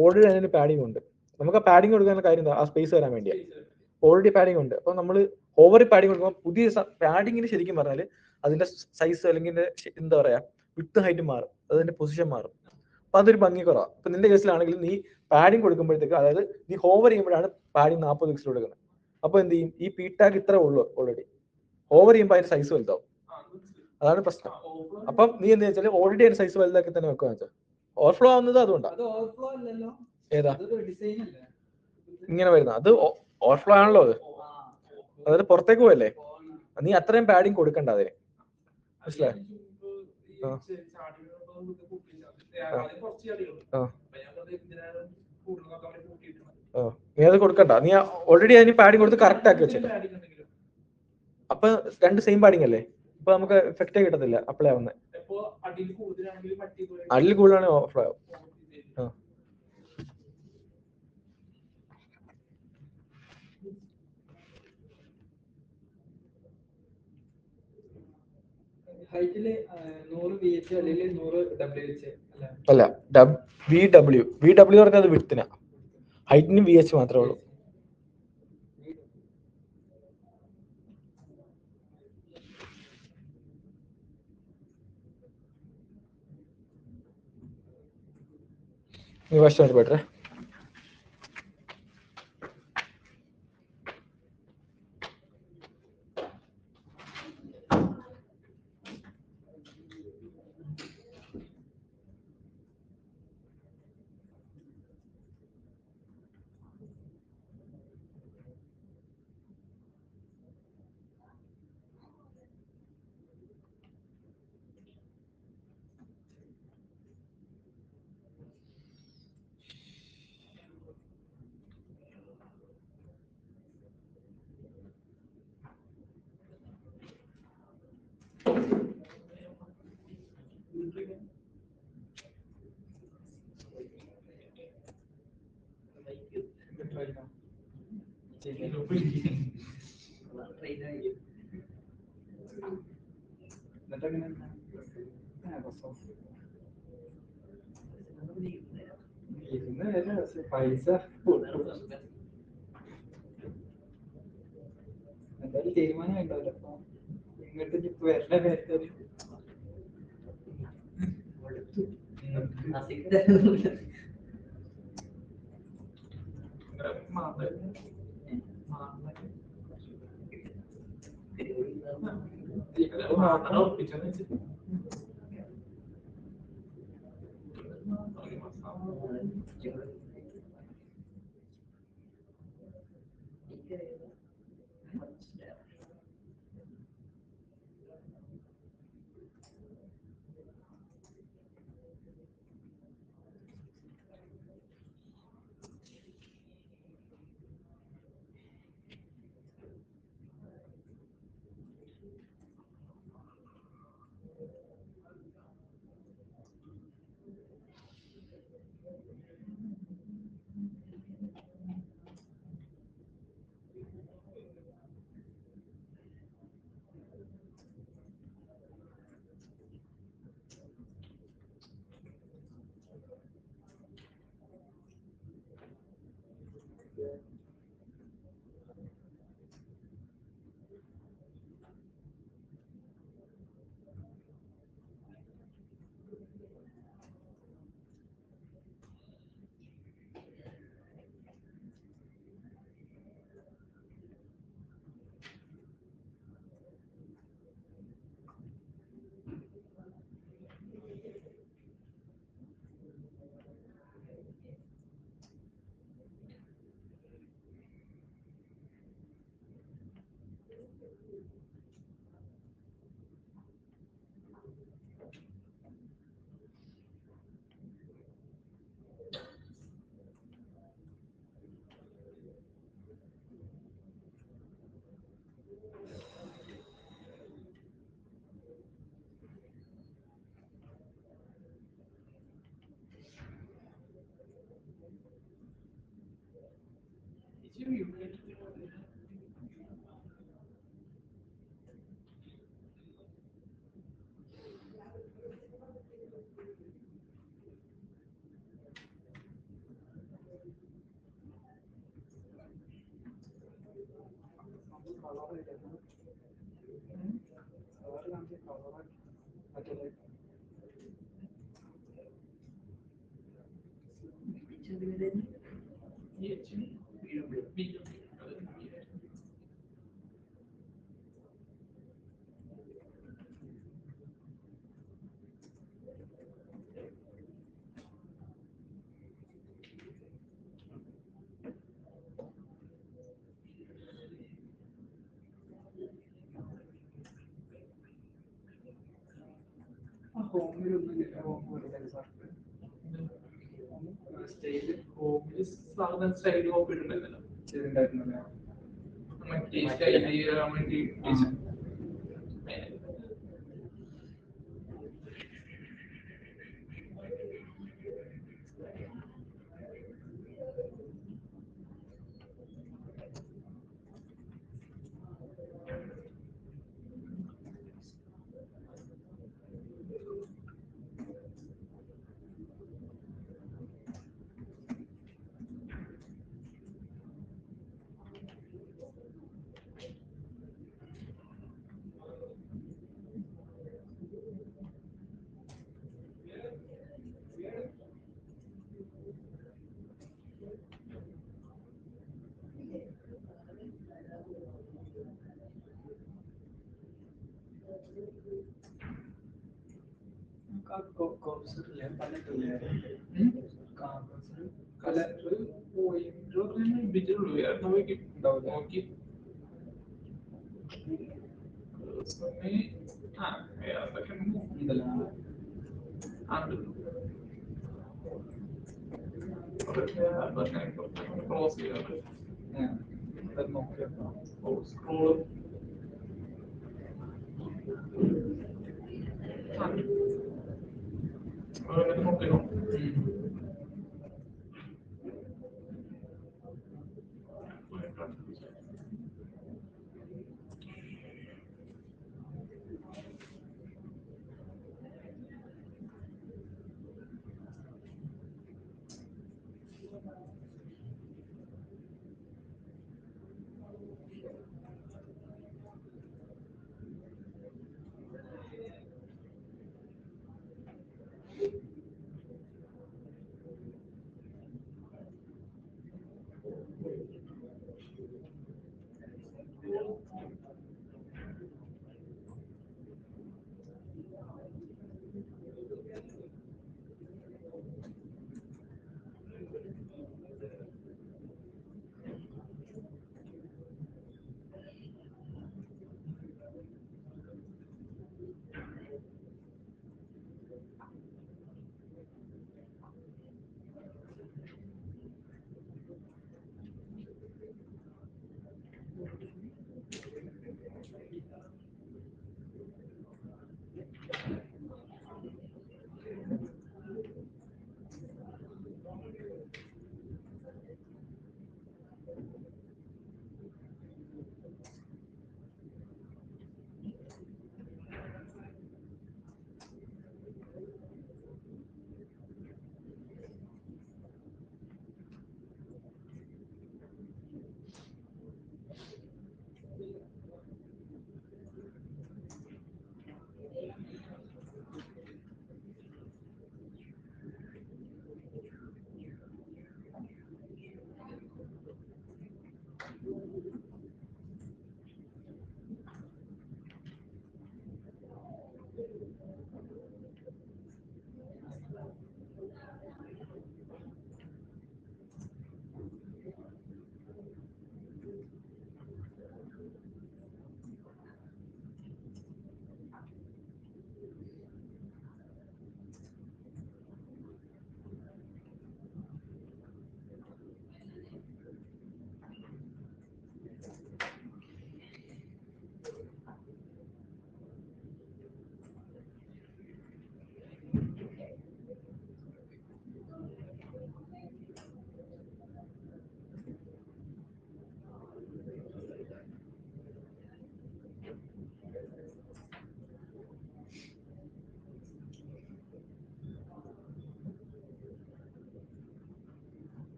ഓൾറെഡി അതിന് പാഡിങ് ഉണ്ട്. നമുക്ക് ആ പാഡിങ് കൊടുക്കാനുള്ള കാര്യം എന്താ? ആ സ്പേസ് വരാൻ വേണ്ടിയാണ്. ഓൾറെഡി പാഡിങ് ഉണ്ട്. അപ്പൊ നമ്മൾ ഓവർ പാഡിങ് കൊടുക്കുമ്പോൾ പുതിയ പാഡിങ്ങിന് ശരിക്കും പറഞ്ഞാൽ അതിന്റെ സൈസ് അല്ലെങ്കിൽ എന്താ പറയാ വിഡ്ത്തും ഹൈറ്റും മാറും, അതിന്റെ പൊസിഷൻ മാറും. അപ്പൊ അതൊരു ഭംഗി കുറവാണ്. ഇപ്പൊ നിന്റെ കേസിലാണെങ്കിൽ നീ പാഡിങ് കൊടുക്കുമ്പോഴത്തേക്ക്, അതായത് നീ ഹോവർ ചെയ്യുമ്പോഴാണ് പാഡിങ് 40 പിക്സൽ കൊടുക്കുന്നത്. അപ്പൊ എന്ത് ചെയ്യും? ഈ പി ടാഗ് ഇത്ര ഉള്ളൂ ഓൾറെഡി. ഓവർ ചെയ്യുമ്പോൾ അതിന്റെ സൈസ് വലുതാവും. അതാണ് പ്രശ്നം. അപ്പം നീ എന്താ വെച്ചാൽ ഓൾറെഡി അതിന്റെ സൈസ് വലുതാക്കി തന്നെ വെക്കുക വെച്ചാൽ ഓവർഫ്ലോ ആവുന്നത് അതുകൊണ്ടാണ്. ഏതാ ഇങ്ങനെ വരുന്നത്? അത് ഓവർഫ്ലോ ആണല്ലോ അത്. അതായത് പുറത്തേക്ക് പോയല്ലേ, നീ അത്രയും പാഡിങ് കൊടുക്കണ്ട അതിന്. മനസ്സിലായോ? നീ അത് കൊടുക്കണ്ട. നീ ഓൾറെഡി അതിന് പാഡിങ് കൊടുത്ത് കറക്റ്റ് ആക്കി വെച്ചിട്ട് അപ്പൊ രണ്ട് സെയിം പാഡിങ് അല്ലേ? ഇപ്പൊ നമുക്ക് എഫക്റ്റേ കിട്ടത്തില്ല അപ്ലൈ ആവുന്നത്. അടിയിൽ കൂടുതലാണ് ഓവർഫ്ലോ ആവും. അല്ല, വി ഡബ്ല്യു പറഞ്ഞത് വിഡ്ത്തിനാ, ഹൈറ്റിന് വി എച്ച് മാത്രമേ ഉള്ളൂ. നീ ഫസ്റ്റ് ബെറ്റർ. പൈസ എന്തായാലും തീരുമാനം ഉണ്ടാവില്ല. അപ്പൊ ഇങ്ങോട്ട് വരണ നേരത്തെ സ്റ്റൈൽ ഓഫ് ഇടുന്നുണ്ടല്ലോ വേണ്ടി നോക്കി ക്ലോസ് ചെയ്യാറ് സ്ക്രോൾ നോക്കിയോ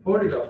ഫോണിലോ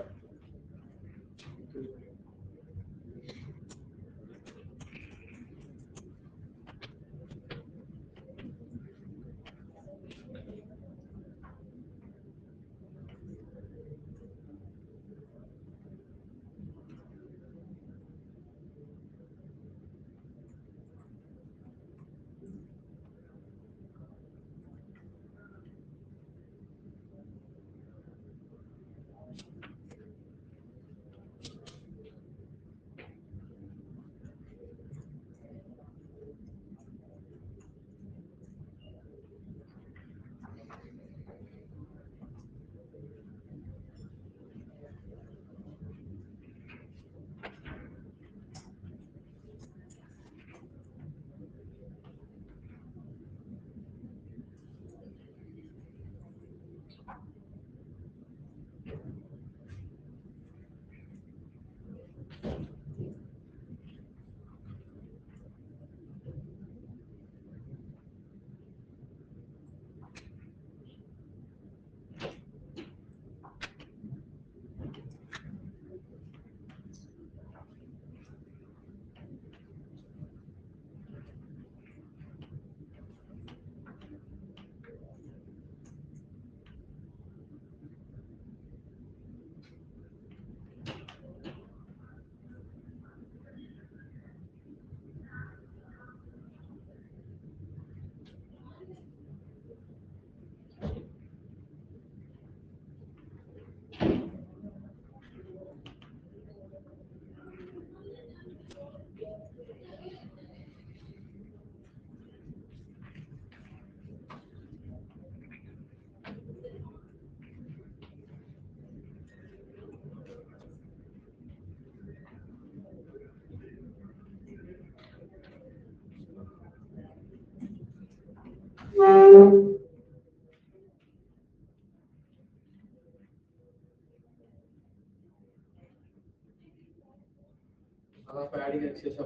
പാഡിങ് ശേഷം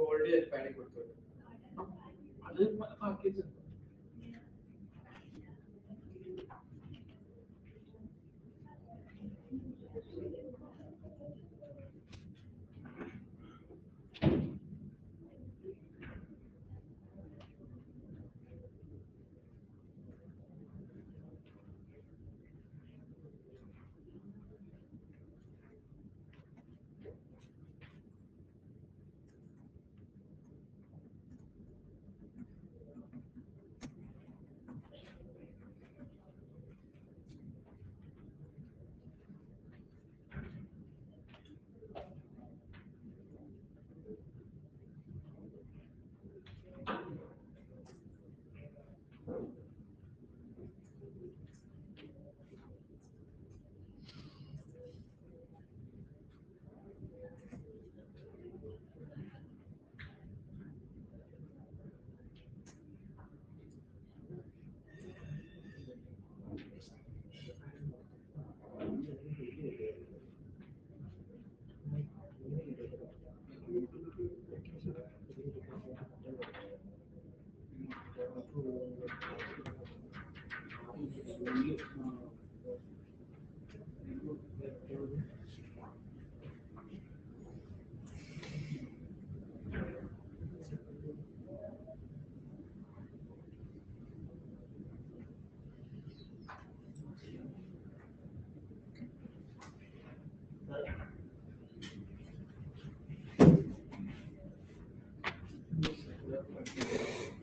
ഓൾറെഡി പാഡിങ് കൊടുത്തു അത് ബാക്കി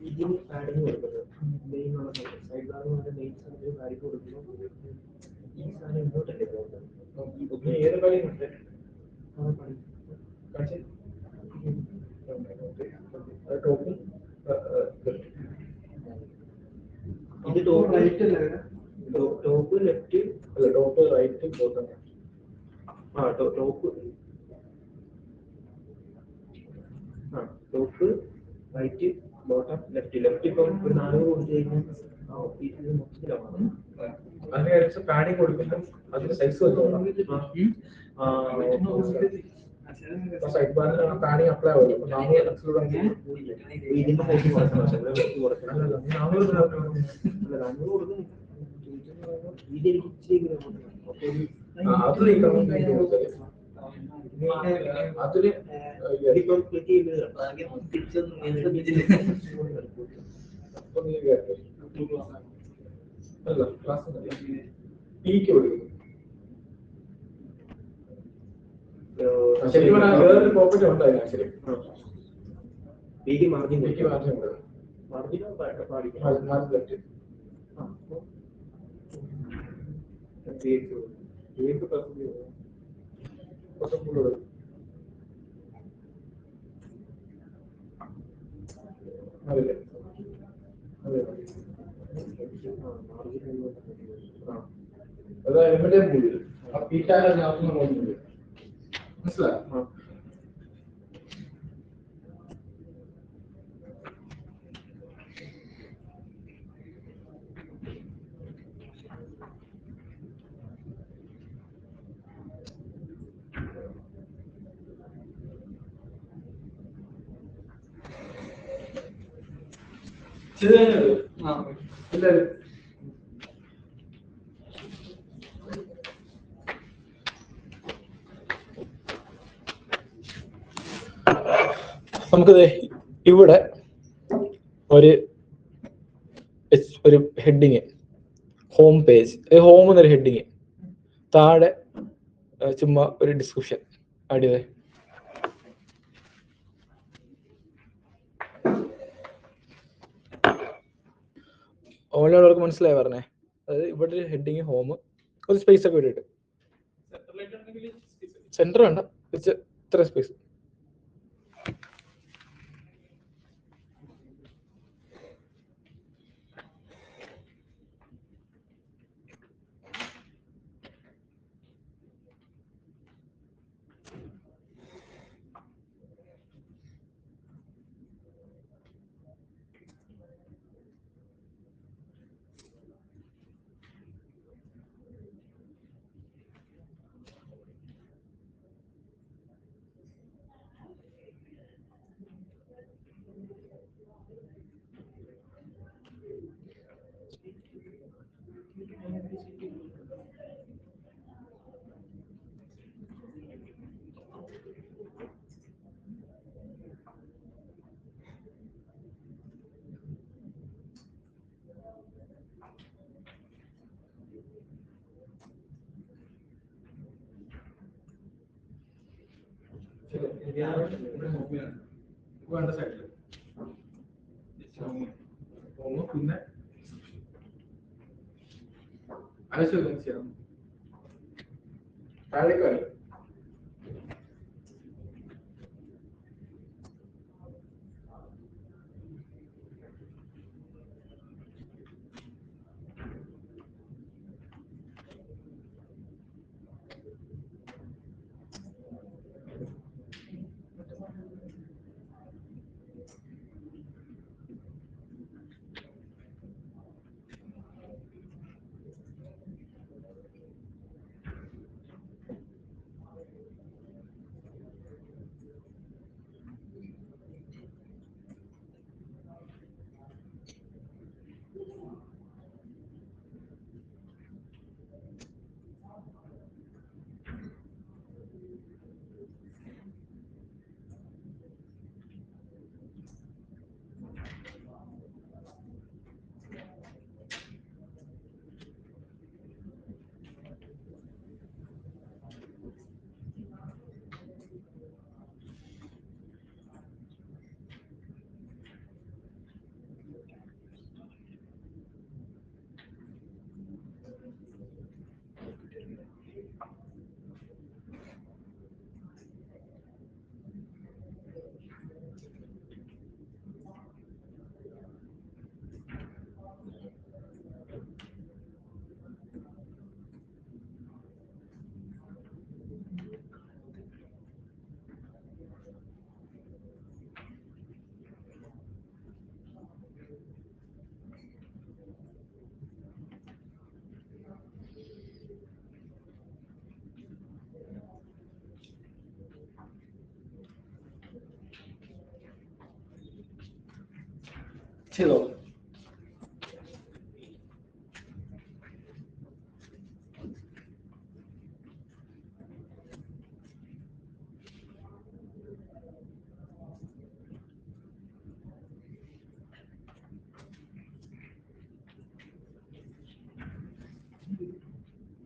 ഇതിന് പാഡിങ് കൊടുക്കുന്നത് മെയിൻ സൈഡ് ഭാഗം മെയിൻ സാധനത്തിന് പാഡിങ് കൊടുക്കുമ്പോൾ ഈ സാധനം ഇങ്ങോട്ടല്ലേ പോകുന്നത് ഏത് പാഡിങ് ഉണ്ട് ടോപ്പ് ഇത് ടോപ്പ് റൈറ്റ് അല്ല ടോപ്പ് ലെഫ്റ്റ് അല്ല top right bottom top top right bottom left ഇപ്പം ഒരു 4 കൊടുത്തു കഴിഞ്ഞാൽ ഓഫീസിൽ മൊത്തത്തിലാവും അതിനനുസരിച്ച് പാഡിങ് കൊടുക്കുമ്പോൾ അതിന് സൈസ് വെച്ചോളാം സൈഡ് ബാറിന് പാഡിങ് അപ്ലൈ ആവില്ല. അപ്പൊ 400 എക്സ്ക്ലൂഡ് അതില് അല്ല ക്ലാസ് പീക്ക് കൊടുക്കും. ശരിക്കും പറഞ്ഞാൽ വേറൊരു പ്രോപ്പർട്ടി ഉണ്ടായിരുന്നു ആക്ച്വലി. മാർജിൻ ഉണ്ട്. അത് എവിടെ പോയി ആ പീറ്റാലെ നോക്കുന്നത് മനസ്സിലായോ? നമുക്ക് ഇവിടെ ഒരു ഹെഡിങ്, ഹോം പേജ്, ഹോം എന്നൊരു ഹെഡിങ്, താഴെ ചുമ്മാ ഒരു ഡിസ്ക്രിപ്ഷൻ ആഡ് ചെയ്തേ. ഓൺലൈനുള്ളവർക്ക് മനസ്സിലായി പറഞ്ഞേ. അതായത് ഇവിടെ ഒരു ഹെഡിങ്, ഹോം, ഒരു സ്പേസ് ഒക്കെ ഇട്ടിട്ട്, സെന്റർ വേണ്ട, ഇത്ര സ്പേസ്. വേണ്ട സൈഡില് പിന്നെ ചെയ്യാം താഴേക്ക്. ചെയ്തോ.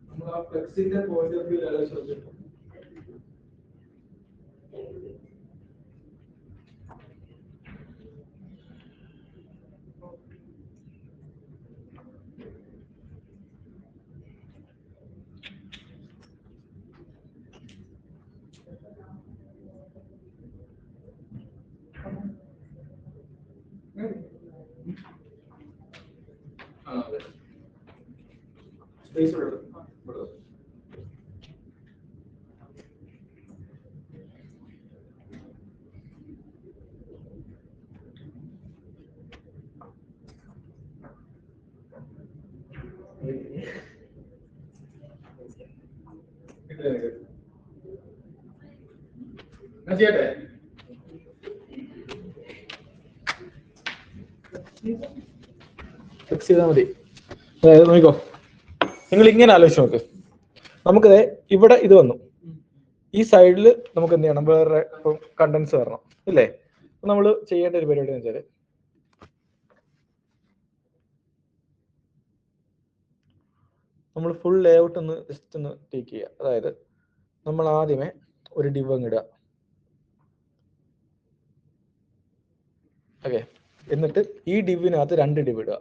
നമ്മൾ ആ ഫ്ലെക്സിന്റെ പോയിന്റ് ഓഫ് വ്യൂ ശ്രദ്ധിക്കും. സ്പേസ് വിടണം. ചെയ്യട്ടെ. ഫിക്സ് ചെയ്താൽ മതി. അതായത് നോക്കിക്കോ, നിങ്ങൾ ഇങ്ങനെ ആലോചിച്ച് നോക്ക്. നമുക്കിത് ഇവിടെ ഇത് വന്നു, ഈ സൈഡിൽ നമുക്ക് എന്ത് ചെയ്യണം, വേറെ കണ്ടൻസ് വരണം ഇല്ലേ? നമ്മൾ ചെയ്യേണ്ട ഒരു പരിപാടി എന്ന് വെച്ചാൽ നമ്മൾ ഫുൾ ലേഔട്ട് ഒന്ന് ജസ്റ്റ് ഒന്ന് ടേക്ക് ചെയ്യുക. അതായത് നമ്മൾ ആദ്യമേ ഒരു ഡിവ് അങ്ങ് ഇടുക. ഓക്കെ, എന്നിട്ട് ഈ ഡിവിനകത്ത് 2 ഡിവ് ഇടുക.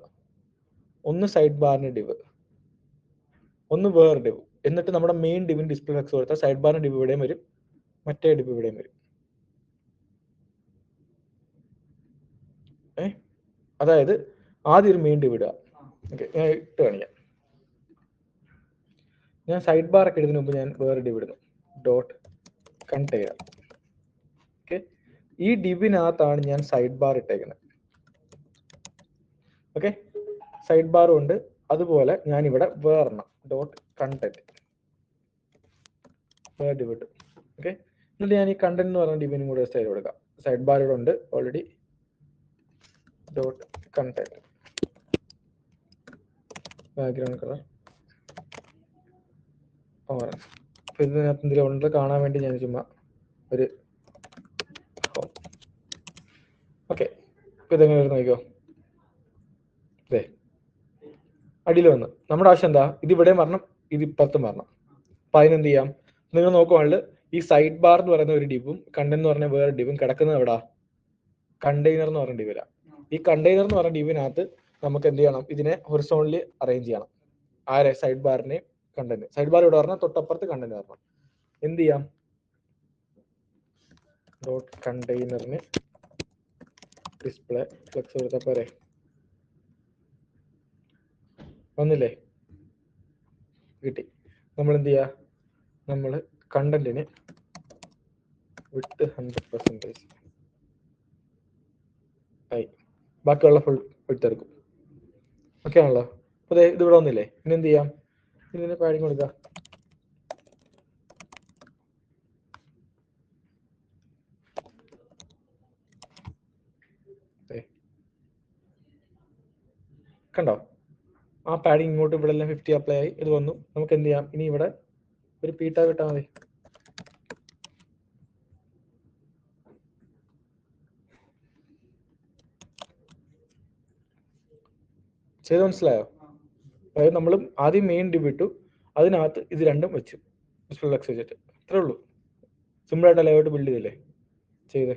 ഒന്ന് സൈഡ് ബാറിന് ഡിവ്, ഒന്ന് വേറെ ഡിവ്. എന്നിട്ട് നമ്മുടെ മെയിൻ ഡിവിന് ഡിസ്പ്ലേ ഫ്ലെക്സ് കൊടുത്താൽ സൈഡ് ബാറിന് ഡിവ് ഇവിടെയും വരും, മറ്റേ ഡിവ് ഇവിടെയും വരും. അതായത് ആദ്യം ഒരു മെയിൻ ഡിവ് ഇടുക. ഓക്കെ, ഞാൻ ഇട്ട് കാണിക്കാം. ഞാൻ സൈഡ് ബാർ ഒക്കെ ഇടുന്നതിന് മുമ്പ് ഞാൻ വേറെ ഡിവ് ഇടുന്നു, ഡോട്ട് കണ്ടെയ്നർ. ഓക്കെ, ഈ ഡിവിനകത്താണ് ഞാൻ സൈഡ് ബാർ ഇട്ടേക്കുന്നത്. ഓക്കെ, സൈഡ് ബാറും ഉണ്ട്. അതുപോലെ ഞാൻ ഇവിടെ വേറെണ്ണം ഡോട്ട് കണ്ടന്റ് വേറെ ഡിവ് ഇട്ടു. ഓക്കെ, എന്നിട്ട് ഞാൻ ഈ കണ്ടന്റ് എന്ന് പറഞ്ഞ ഡിവിനും കൂടെ സൈഡ് കൊടുക്കാം. സൈഡ് ബാർ ഇവിടെ ഉണ്ട് already, dot content background colour orange. അപ്പൊ ഇതിനകത്ത് എന്തെങ്കിലും ഉണ്ട് കാണാൻ വേണ്ടി ഞാൻ ചുമ്മാ ഒരു ഹോം. ഓക്കെ, ഇപ്പൊ ഇതെങ്ങനെ നോക്കിക്കോ, അതെ അടിയിൽ വന്ന്. നമ്മുടെ ആവശ്യം എന്താ, ഇത് ഇവിടെയും വരണം, ഇത് ഇപ്പുറത്തും വരണം. അപ്പൊ അതിനെന്ത് ചെയ്യാം, നിങ്ങൾ നോക്കുവാണെങ്കിൽ ഈ സൈഡ് ബാർ എന്ന് പറയുന്ന ഒരു ഡിവും കണ്ടന്റ് എന്ന് പറഞ്ഞ വേറെ ഡിവും കിടക്കുന്നത് എവിടാ, കണ്ടെയ്നർ എന്ന് പറഞ്ഞ ഡിവില. ഈ കണ്ടെയ്നർ എന്ന് പറഞ്ഞ ഡിവിനകത്ത് നമുക്ക് എന്ത് ചെയ്യണം, ഇതിനെ ഹൊറിസോണ്ടലി അറേഞ്ച് ചെയ്യണം. ആരെ, സൈഡ് ബാറിനെയും കണ്ടന്റ്. സൈഡ് ബാർ ഇവിടെ പറഞ്ഞാൽ തൊട്ടപ്പുറത്ത് കണ്ടന്റ് വരണം. എന്ത് ചെയ്യാം, ഡോട്ട് കണ്ടെയ്നറിന് ഡിസ്പ്ലേ ഫ്ലെക്സ് കൊടുത്താൽ പോരെ, വന്നില്ലേ, കിട്ടി. നമ്മൾ എന്ത് ചെയ്യുക, നമ്മൾ കണ്ടന്റിന് വിട്ട് 100% ആയി, ബാക്കിയുള്ള ഫുൾ എടുത്തെടുക്കും. ഓക്കെ ആണല്ലോ. അപ്പൊ ഇത് ഇവിടെ വന്നില്ലേ, ഇനി എന്ത് ചെയ്യാം, ഇതിന് പാഡിങ് കൊടുക്കാം. കണ്ടോ, ആ പാഡിങ് ഇങ്ങോട്ട് ഇവിടെ എല്ലാം 50 അപ്ലൈ ആയി, ഇത് വന്നു. നമുക്ക് എന്ത് ചെയ്യാം, ഇനി ഇവിടെ ഒരു പീട്ട കിട്ടാൽ മതി. ചെയ്ത് മനസ്സിലായോ? അതായത് നമ്മൾ ആദ്യം മെയിൻ ഡിവ് ഇട്ടു, അതിനകത്ത് ഇത് രണ്ടും വെച്ചു ഫ്ലെക്സ് വെച്ചിട്ട്. അത്രേ ഉള്ളൂ, സിമ്പിൾ ആയിട്ട് ലേഔട്ട് ബിൽഡ് ചെയ്തില്ലേ, ചെയ്തേ.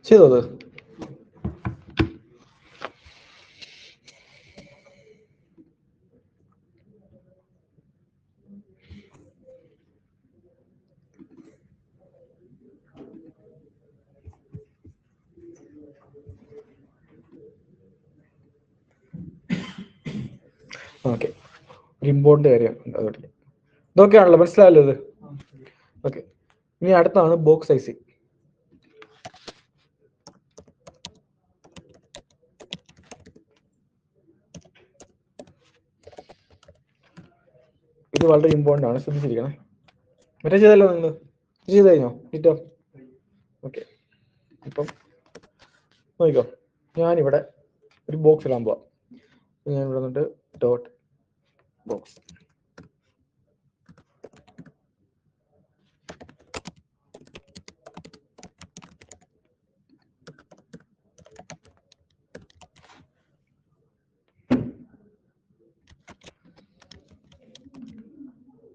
ചെയ്തോ അത്? ഓക്കെ, ഒരു ഇമ്പോർട്ടൻ്റ് കാര്യം അതോടെ ഇതൊക്കെയാണല്ലോ, മനസ്സിലായല്ലോ ഇത്? ഓക്കെ, ഇനി അടുത്താണ് ബോക്സ് സൈസിങ്. ഇത് വളരെ ഇമ്പോർട്ടൻ്റ് ആണ്, ശ്രദ്ധിച്ചിരിക്കണേ. മറ്റേ ചെയ്തല്ലോ നിങ്ങൾ? ചെയ്ത് കഴിഞ്ഞോ? കിട്ടോ? ഓക്കെ, ഇപ്പം നോക്കിക്കോ, ഞാനിവിടെ ഒരു ബോക്സ് ഇടാൻ പോവാം. ഞാൻ ഇവിടെ വന്നിട്ട് ഡോട്ട് ബോക്സ്.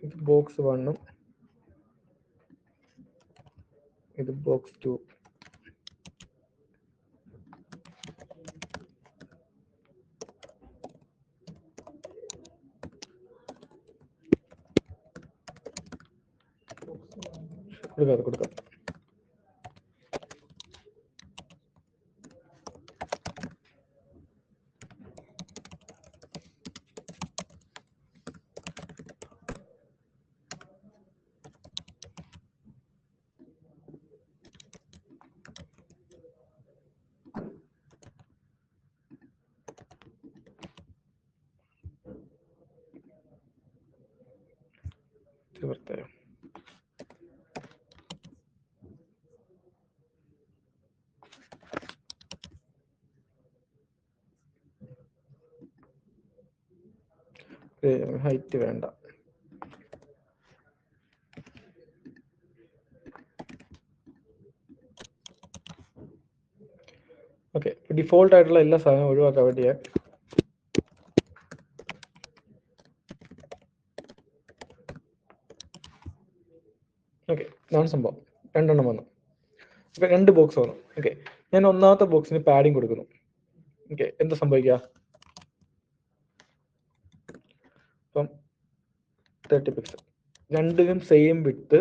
ഇത് ബോക്സ് 1ഉം ഇത് ബോക്സ് 2. കൊടുക്കാം. തീർച്ചയായും ഹൈറ്റ് വേണ്ട. ഓക്കെ, ഡിഫോൾട്ട് ആയിട്ടുള്ള എല്ലാ സാധനവും ഒഴിവാക്കാൻ വേണ്ടി ഓക്കെ, ഇതാണ് സംഭവം. രണ്ടെണ്ണം വന്നു. ഇപ്പൊ 2 ബോക്സ് വന്നു. ഓക്കെ, ഞാൻ ഒന്നാമത്തെ ബോക്സിന് പാഡിങ് കൊടുക്കുന്നു. ഓക്കെ, എന്താ സംഭവിക്കുക? ഇപ്പം 30 പിക്സൽ, രണ്ടിനും സെയിം വിഡ്ത്ത്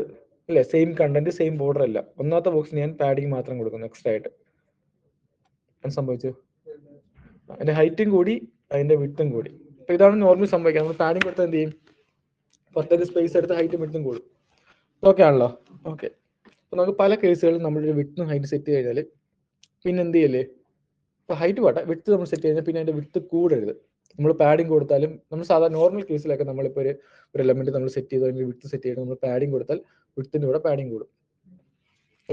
അല്ലേ, സെയിം കണ്ടന്റ്, സെയിം ബോർഡർ അല്ല. ഒന്നാമത്തെ ബോക്സിന് ഞാൻ പാഡിങ് മാത്രം കൊടുക്കുന്നു എക്സ്ട്രാ ആയിട്ട്. എന്ത് സംഭവിച്ചു? അതിന്റെ ഹൈറ്റും കൂടി അതിന്റെ വിഡ്ത്തും കൂടി. അപ്പൊ ഇതാണ് നോർമലി സംഭവിക്കുക. നമ്മൾ പാഡിങ് കൊടുത്താൽ എന്ത് ചെയ്യും? പുറത്തേക്ക് സ്പേസ് എടുത്ത് ഹൈറ്റും വിഡ്ത്തും കൂടും. ഓക്കെ ആണല്ലോ? ഓക്കെ, അപ്പൊ നമുക്ക് പല കേസുകളിൽ നമ്മളൊരു വിഡ്ത്തും ഹൈറ്റ് സെറ്റ് ചെയ്താൽ പിന്നെ എന്ത് ചെയ്യല്ലേ? ഇപ്പൊ ഹൈറ്റ് പോട്ടെ, വിഡ്ത്ത് നമ്മൾ സെറ്റ് ചെയ്താൽ പിന്നെ അതിന്റെ വിഡ്ത്ത് കൂടരുത്. നമ്മൾ പാഡിങ് കൊടുത്താലും, നമ്മൾ സാധാരണ നോർമൽ കേസിലൊക്കെ നമ്മളിപ്പോൾ ഒരു എലമെന്റ് നമ്മൾ സെറ്റ് ചെയ്ത് അതിന്റെ വിഡ്ത്ത് സെറ്റ് ചെയ്ത് നമ്മൾ പാഡിങ് കൊടുത്താൽ വിഡ്ത്തിന്റെ കൂടെ പാഡിങ് കൂടും,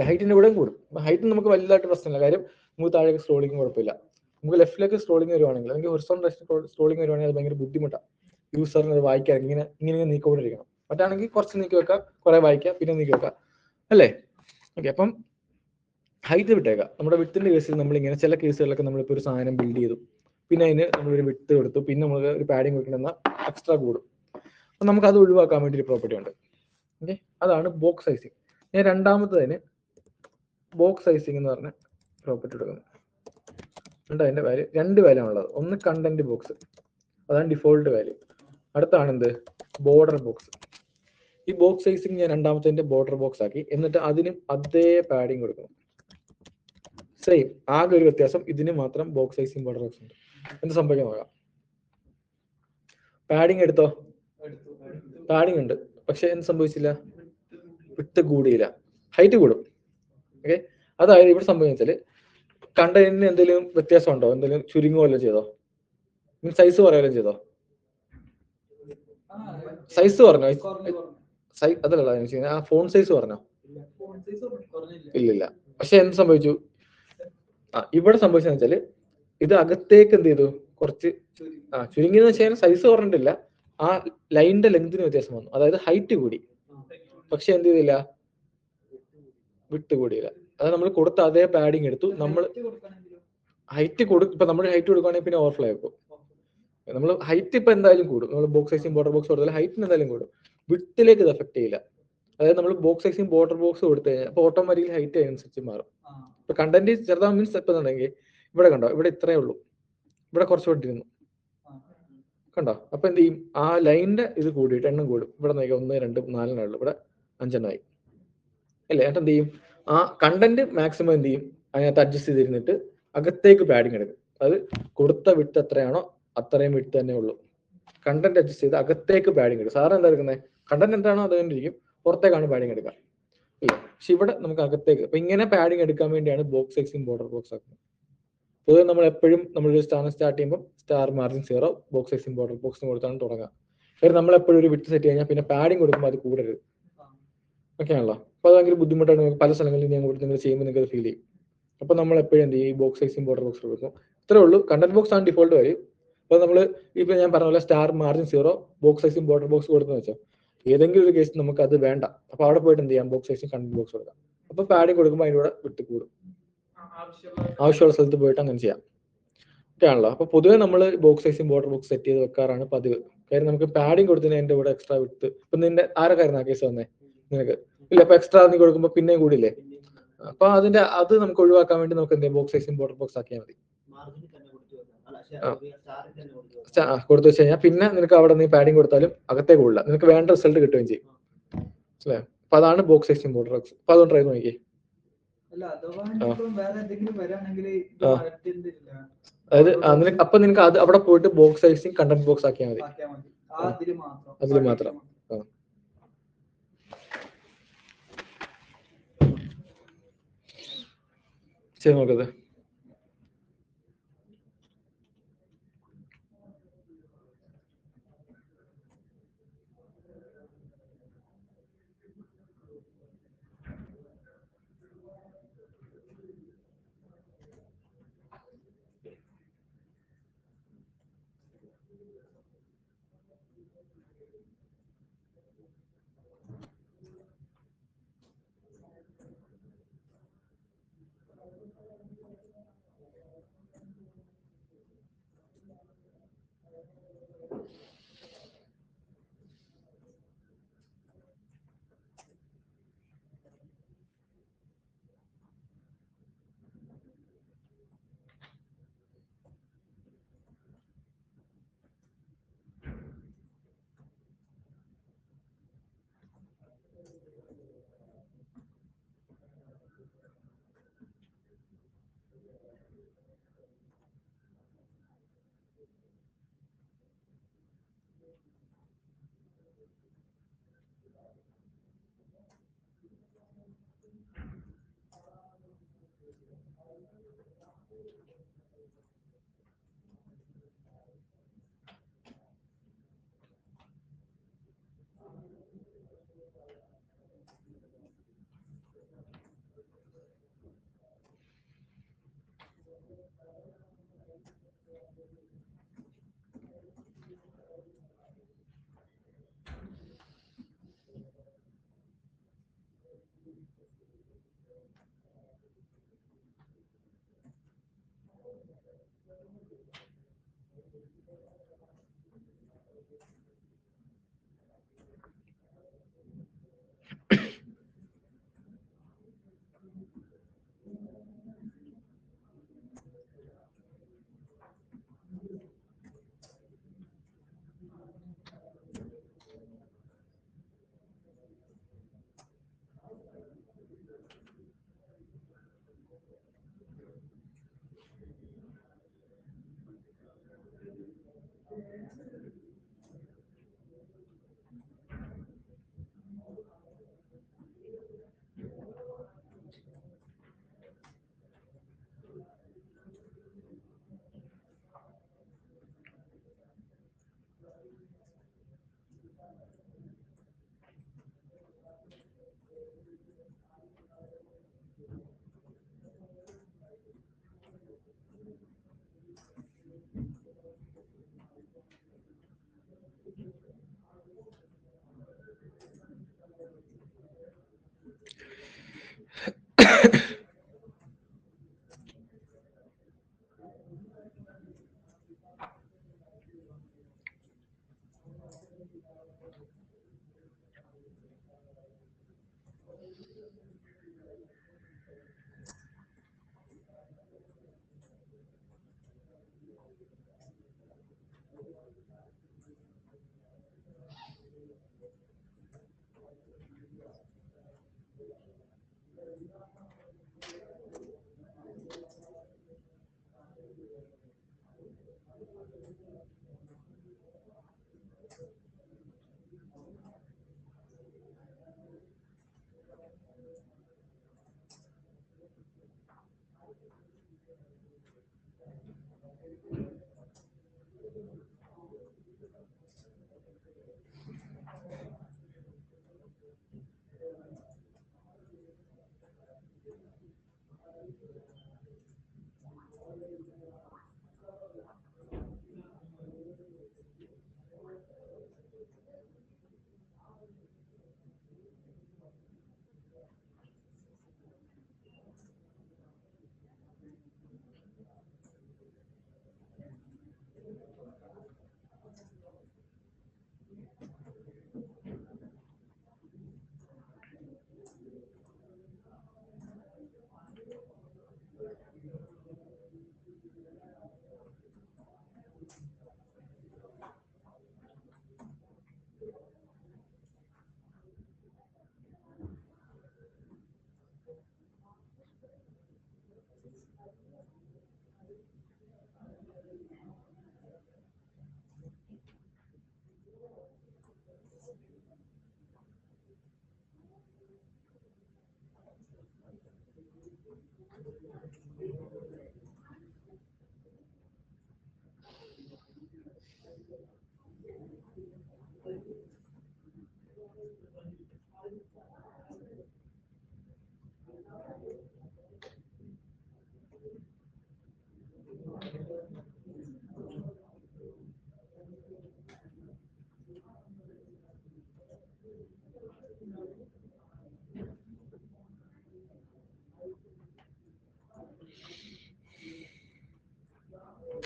ഹൈറ്റിന്റെ കൂടെ കൂടും. ഹൈറ്റ് നമുക്ക് വലുതായിട്ട് പ്രശ്നമില്ല, കാര്യം നമുക്ക് താഴേക്ക് സ്ക്രോളിങ് കുഴപ്പമില്ല. നമുക്ക് ലെഫ്റ്റിലേക്ക് സ്ക്രോളിങ് വരുവാണെങ്കിൽ, അല്ലെങ്കിൽ ഹൊറിസോണ്ടൽ സ്ക്രോളിങ് വരുവാണെങ്കിൽ അത് ഭയങ്കര ബുദ്ധിമുട്ടാണ് യൂസറിന് അത് വായിക്കാൻ. ഇങ്ങനെ നീക്കിക്കൊണ്ടിരിക്കണം. മറ്റാണെങ്കിൽ കുറച്ച് നീക്കി വെക്കാം, കുറെ വായിക്കാം, പിന്നെ നീക്കി വെക്കാം, അല്ലേ? ഓക്കെ, അപ്പം ഹൈറ്റ് വിട്ടേക്കാം. നമ്മുടെ വിഡ്ത്തിന്റെ കേസിൽ നമ്മളിങ്ങനെ ചില കേസുകളിലൊക്കെ നമ്മളിപ്പോൾ ഒരു സാധനം ബിൽഡ് ചെയ്തു, പിന്നെ അതിന് നമ്മളൊരു വിഡ്ത്ത് കൊടുത്തു, പിന്നെ നമുക്ക് ഒരു പാഡിങ് കൊടുക്കണമെന്ന എക്സ്ട്രാ കൂടും. അപ്പം നമുക്ക് അത് ഒഴിവാക്കാൻ വേണ്ടി ഒരു പ്രോപ്പർട്ടി ഉണ്ട്. ഓക്കെ, അതാണ് ബോക്സ് സൈസിങ്. ഞാൻ രണ്ടാമത്തതിന് ബോക്സ് സൈസിങ് എന്ന് പറഞ്ഞ പ്രോപ്പർട്ടി എടുക്കുന്നു. അതിന്റെ വാല്യൂ 2 വാല്യൂ ആണുള്ളത്. ഒന്ന് കണ്ടന്റ് ബോക്സ്, അതാണ് ഡിഫോൾട്ട് വാല്യൂ. അടുത്താണ് എന്ത്? Border box. ഈ ബോക്സ് സൈസിങ് ഞാൻ രണ്ടാമത്തെ ബോർഡർ ബോക്സ് ആക്കി, എന്നിട്ട് അതിനും അതേ പാഡിങ് കൊടുക്കണം. സെയിം, ആകെ ഒരു വ്യത്യാസം, ഇതിന് മാത്രം ബോക്സ് സൈസിങ് ബോർഡർ ബോക്സ് ഉണ്ട്. എന്ത് സംഭവിക്കാൻ നോക്കാം? പാഡിങ് എടുത്തോ? പാഡിങ് ഉണ്ട്, പക്ഷെ എന്ത് സംഭവിച്ചില്ല? വിഡ്ത്ത് കൂടിയില്ല, ഹൈറ്റ് കൂടും. ഓക്കെ, അതായത് ഇവിടെ സംഭവിച്ചാല് കണ്ടന്റിന് എന്തെങ്കിലും വ്യത്യാസം ഉണ്ടോ? എന്തെങ്കിലും ചുരുങ്ങുമല്ലോ ചെയ്തോ? സൈസ് പറയുകയും ചെയ്തോ? സൈസ് പറഞ്ഞോ? അതല്ല ആ ഫോൺ സൈസ് പറഞ്ഞോ? ഇല്ലില്ല. പക്ഷെ എന്ത് സംഭവിച്ചു? ഇവിടെ സംഭവിച്ചെന്ന് വെച്ചാല് ഇത് അകത്തേക്ക് എന്ത് ചെയ്തു? കുറച്ച് ചുരുങ്ങിയെന്ന് വെച്ചാൽ സൈസ് പറഞ്ഞിട്ടില്ല, ആ ലൈനിന്റെ ലെങ്തിന് വ്യത്യാസം വന്നു, അതായത് ഹൈറ്റ് കൂടി, പക്ഷെ എന്ത് ചെയ്തില്ല, വിട്ട് കൂടിയില്ല. അതായത് നമ്മൾ കൊടുത്ത അതേ പാഡിങ് എടുത്തു. നമ്മൾ ഹൈറ്റ് ഇപ്പൊ നമ്മൾ ഹൈറ്റ് കൊടുക്കുകയാണെങ്കിൽ പിന്നെ ഓവർഫ്ലോ ആക്കും. നമ്മൾ ഹൈറ്റ് ഇപ്പൊ എന്തായാലും കൂടും, നമ്മൾ ബോക്സ് സൈസിങ് ബോർഡർ ബോക്സ് കൊടുത്താൽ ഹൈറ്റിന് എന്തായാലും കൂടും, വിട്ടിലേക്ക് ഇത് എഫക്ട് ചെയ്യില്ല. അതായത് നമ്മൾ ബോക്സ് സൈസിങ് ബോർഡർ ബോക്സ് കൊടുത്തു കഴിഞ്ഞാൽ അപ്പൊ ഓട്ടോമാറ്റിക്കലി ഹൈറ്റ് അതിനനുസരിച്ച് മാറും. ഇപ്പൊ കണ്ടന്റ് ചെറുതാ മീൻസ് ഇപ്പൊ എന്നുണ്ടെങ്കിൽ ഇവിടെ കണ്ടോ, ഇവിടെ ഇത്രയേ ഉള്ളൂ, ഇവിടെ കുറച്ച് വിട്ടിരുന്നു കണ്ടോ. അപ്പൊ എന്ത് ചെയ്യും, ആ ലൈനിന്റെ ഇത് കൂടിയിട്ട് എണ്ണം കൂടും. ഇവിടെ നോക്കിയാൽ 1, 2, 4 ഉള്ളു, ഇവിടെ 5 അല്ലേ. എന്നിട്ട് എന്ത് ചെയ്യും, ആ കണ്ടന്റ് മാക്സിമം എന്ത് ചെയ്യും, അതിനകത്ത് അഡ്ജസ്റ്റ് ചെയ്തിരുന്നിട്ട് അകത്തേക്ക് പാഡിങ് എടുക്കും. അത് കൊടുത്ത വിട്ട് എത്രയാണോ അത്രയും വിട്ട് തന്നെ ഉള്ളൂ. കണ്ടന്റ് അഡ്ജസ്റ്റ് ചെയ്ത് അകത്തേക്ക് പാഡിങ് എടുക്കും. സാറ് എന്താ എടുക്കുന്നത്, കണ്ടന്റ് എന്താണോ അത് കണ്ടിരിക്കും, പുറത്തേക്കാണ് പാഡിങ് എടുക്കുക ഇല്ല. പക്ഷെ ഇവിടെ നമുക്ക് അകത്തേക്ക്, അപ്പൊ ഇങ്ങനെ പാഡിങ് എടുക്കാൻ വേണ്ടിയാണ് ബോക്സ് സൈസിങ് ബോർഡർ ബോക്സ് ആക്കുന്നത്. പൊതുവെ നമ്മൾ എപ്പോഴും നമ്മളൊരു സ്റ്റാർട്ട് ചെയ്യുമ്പോൾ star margin 0 box sizing border ബോക്സും കൊടുത്താണ് തുടങ്ങുക. കാരണം നമ്മൾ എപ്പോഴും ഒരു വിട്ട് സെറ്റ് കഴിഞ്ഞാൽ പിന്നെ പാഡിങ് കൊടുക്കുമ്പോൾ അത് കൂടരുത്, ഓക്കെ ആണല്ലോ. അപ്പൊ അത് ഭയങ്കര ബുദ്ധിമുട്ടാണ്. നിങ്ങൾക്ക് പല സ്ഥലങ്ങളിൽ ഞാൻ കൊടുത്ത് നിങ്ങൾ ചെയ്യുമ്പോൾ നിങ്ങൾക്ക് ഫീൽ ചെയ്യും. അപ്പൊ നമ്മൾ എപ്പോഴും എന്ത് ചെയ്യും, ഈ ബോക്സ് സൈസിങ് ബോർഡർ ബോക്സ് കൊടുക്കും. ഇത്രേ ഉള്ളൂ, കണ്ടന്റ് ബോക്സ് ആണ് ഡിഫോൾട്ട് വരും. അപ്പൊ നമ്മൾ ഇപ്പൊ ഞാൻ പറഞ്ഞ പോലെ star margin 0 box sizing border box കൊടുത്തെന്ന് വെച്ചാൽ ഏതെങ്കിലും ഒരു കേസിൽ നമുക്ക് അത് വേണ്ട, അപ്പൊ അവിടെ പോയിട്ട് എന്ത് ചെയ്യാം, ബോക്സ് സൈസിങ് കണ്ടന്റ് ബോക്സ് കൊടുക്കാം. അപ്പൊ പാഡിങ് കൊടുക്കുമ്പോൾ അതിൻ്റെ കൂടെ വിട്ട് കൂടും, ആവശ്യമുള്ള സ്ഥലത്ത് പോയിട്ട് അങ്ങനെ ചെയ്യാം, ഓക്കെ ആണല്ലോ. അപ്പൊ പൊതുവെ നമ്മൾ box sizing border box set ചെയ്ത് വെക്കാറാണ് പതിവ്. കാര്യം നമുക്ക് പാഡിങ് കൊടുത്തതിന് അതിന്റെ കൂടെ എക്സ്ട്രാ വിട്ട്, ഇപ്പൊ നിന്റെ ആരൊക്കെയായിരുന്നു ആ കേസ് വന്നേ, നിനക്ക് ഇല്ല, അപ്പൊ എക്സ്ട്രാ നീ കൊടുക്കുമ്പോൾ പിന്നെയും കൂടിയില്ലേ. അപ്പൊ അത് നമുക്ക് ഒഴിവാക്കാൻ വേണ്ടി നമുക്ക് എന്ത് ബോക്സ് സൈസിങ് ബോർഡർ ബോക്സ് ആക്കിയാൽ മതി. കൊടുത്തു വെച്ച് കഴിഞ്ഞാൽ പിന്നെ നിനക്ക് അവിടെ നീ പാഡിങ് കൊടുത്താലും അകത്തേക്ക് കൊള്ളില്ല, നിനക്ക് വേണ്ട റിസൾട്ട് കിട്ടുകയും ചെയ്യും. മനസ്സിലായോ? അപ്പൊ അതാണ് ബോക്സ് സൈസിങ് ബോർഡർ ബോക്സ്. അപ്പൊ അതൊന്ന് ട്രൈ നോക്കി. അതായത് അപ്പൊ നിനക്ക് അത് അവിടെ പോയിട്ട് ബോക്സ് സൈസിങ് കണ്ടന്റ് ബോക്സ് ആക്കിയാൽ മതി, അതിൽ മാത്രം. ശരി, നോക്കത്.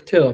ചെയ്തോ?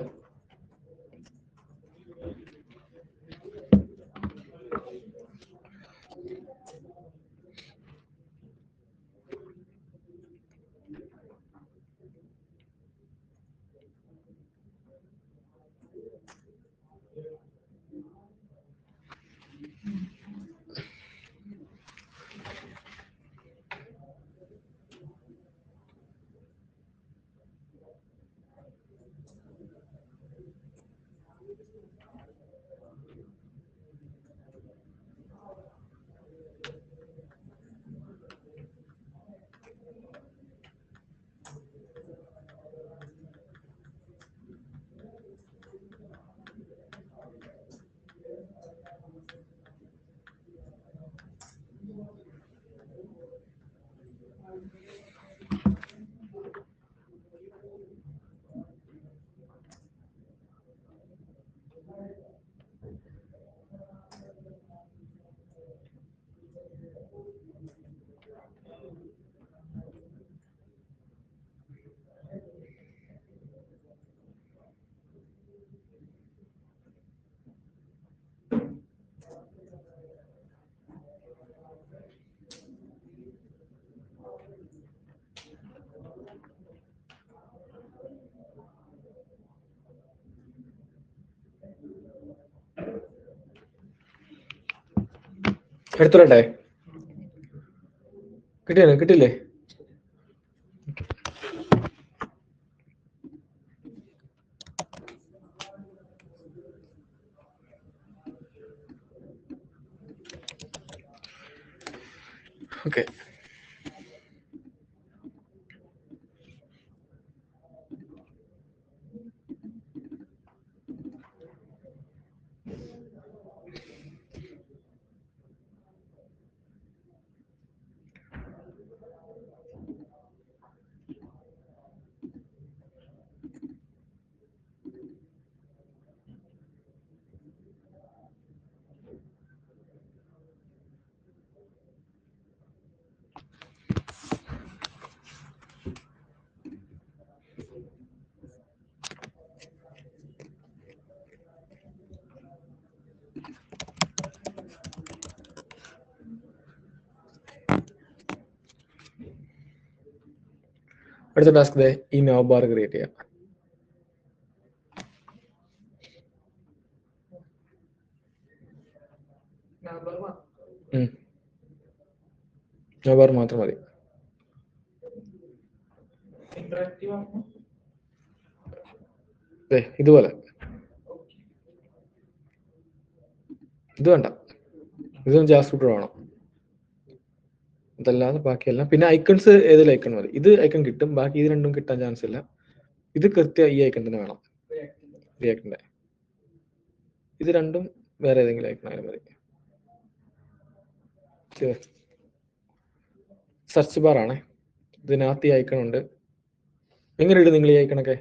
എടുത്തോട്ടെ? കിട്ടിയില്ലേ? ഓക്കെ. അടുത്ത ടാസ്ക് ഈ നോ ബാർ ക്രിയേറ്റ് ചെയ്യാം. നോ ബാർ മാത്രം മതി. ഇതുപോലെ ഇത് വേണ്ട, ഇതും ജാസ്പ്രൂട്ട് വേണം. അതല്ലാതെ ബാക്കിയെല്ലാം പിന്നെ ഐക്കൺസ് ഏതെങ്കിലും ഐക്കൺ മതി. ഇത് ഐക്കൺ കിട്ടും, ബാക്കി ഇത് രണ്ടും കിട്ടാൻ ചാൻസ് ഇല്ല. ഇത് കൃത്യം ഈ ഐക്കൺ തന്നെ വേണം, റിയാക്ടിന്റെ. ഇത് രണ്ടും വേറെ ഏതെങ്കിലും ഐക്കൺ ആയാലും മതി. സെർച്ച് ബാർ ആണേ, ഇതിനകത്ത് ഈ ഐക്കൺ ഉണ്ട്. എങ്ങനെ ഇടും നിങ്ങൾ ഈ ഐക്കണൊക്കെ?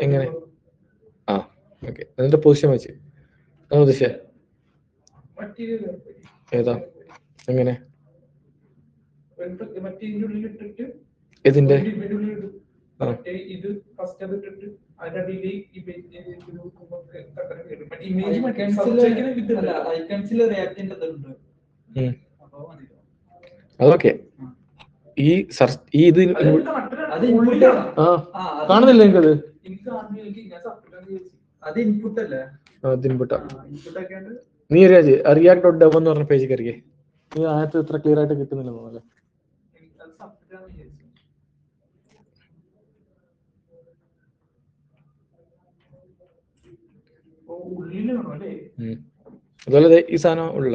എങ്ങനെ? ഓക്കെ, അതിന്റെ പൊസിഷൻ വെച്ച് ഉദ്ദേശിച്ച ഏതാ? എങ്ങനെ? ഇതിന്റെ അതൊക്കെ ഈ ഇത് കാണുന്നില്ല എനിക്കത്. നീ റിയാക്ട്.dev എന്ന് പറഞ്ഞ പേജ് കയറിയേ. നീ അതിനകത്ത് ഇത്ര ക്ലിയർ ആയിട്ട് കിട്ടുന്നില്ല. അതുപോലെ ഈ സാധനം ഉള്ള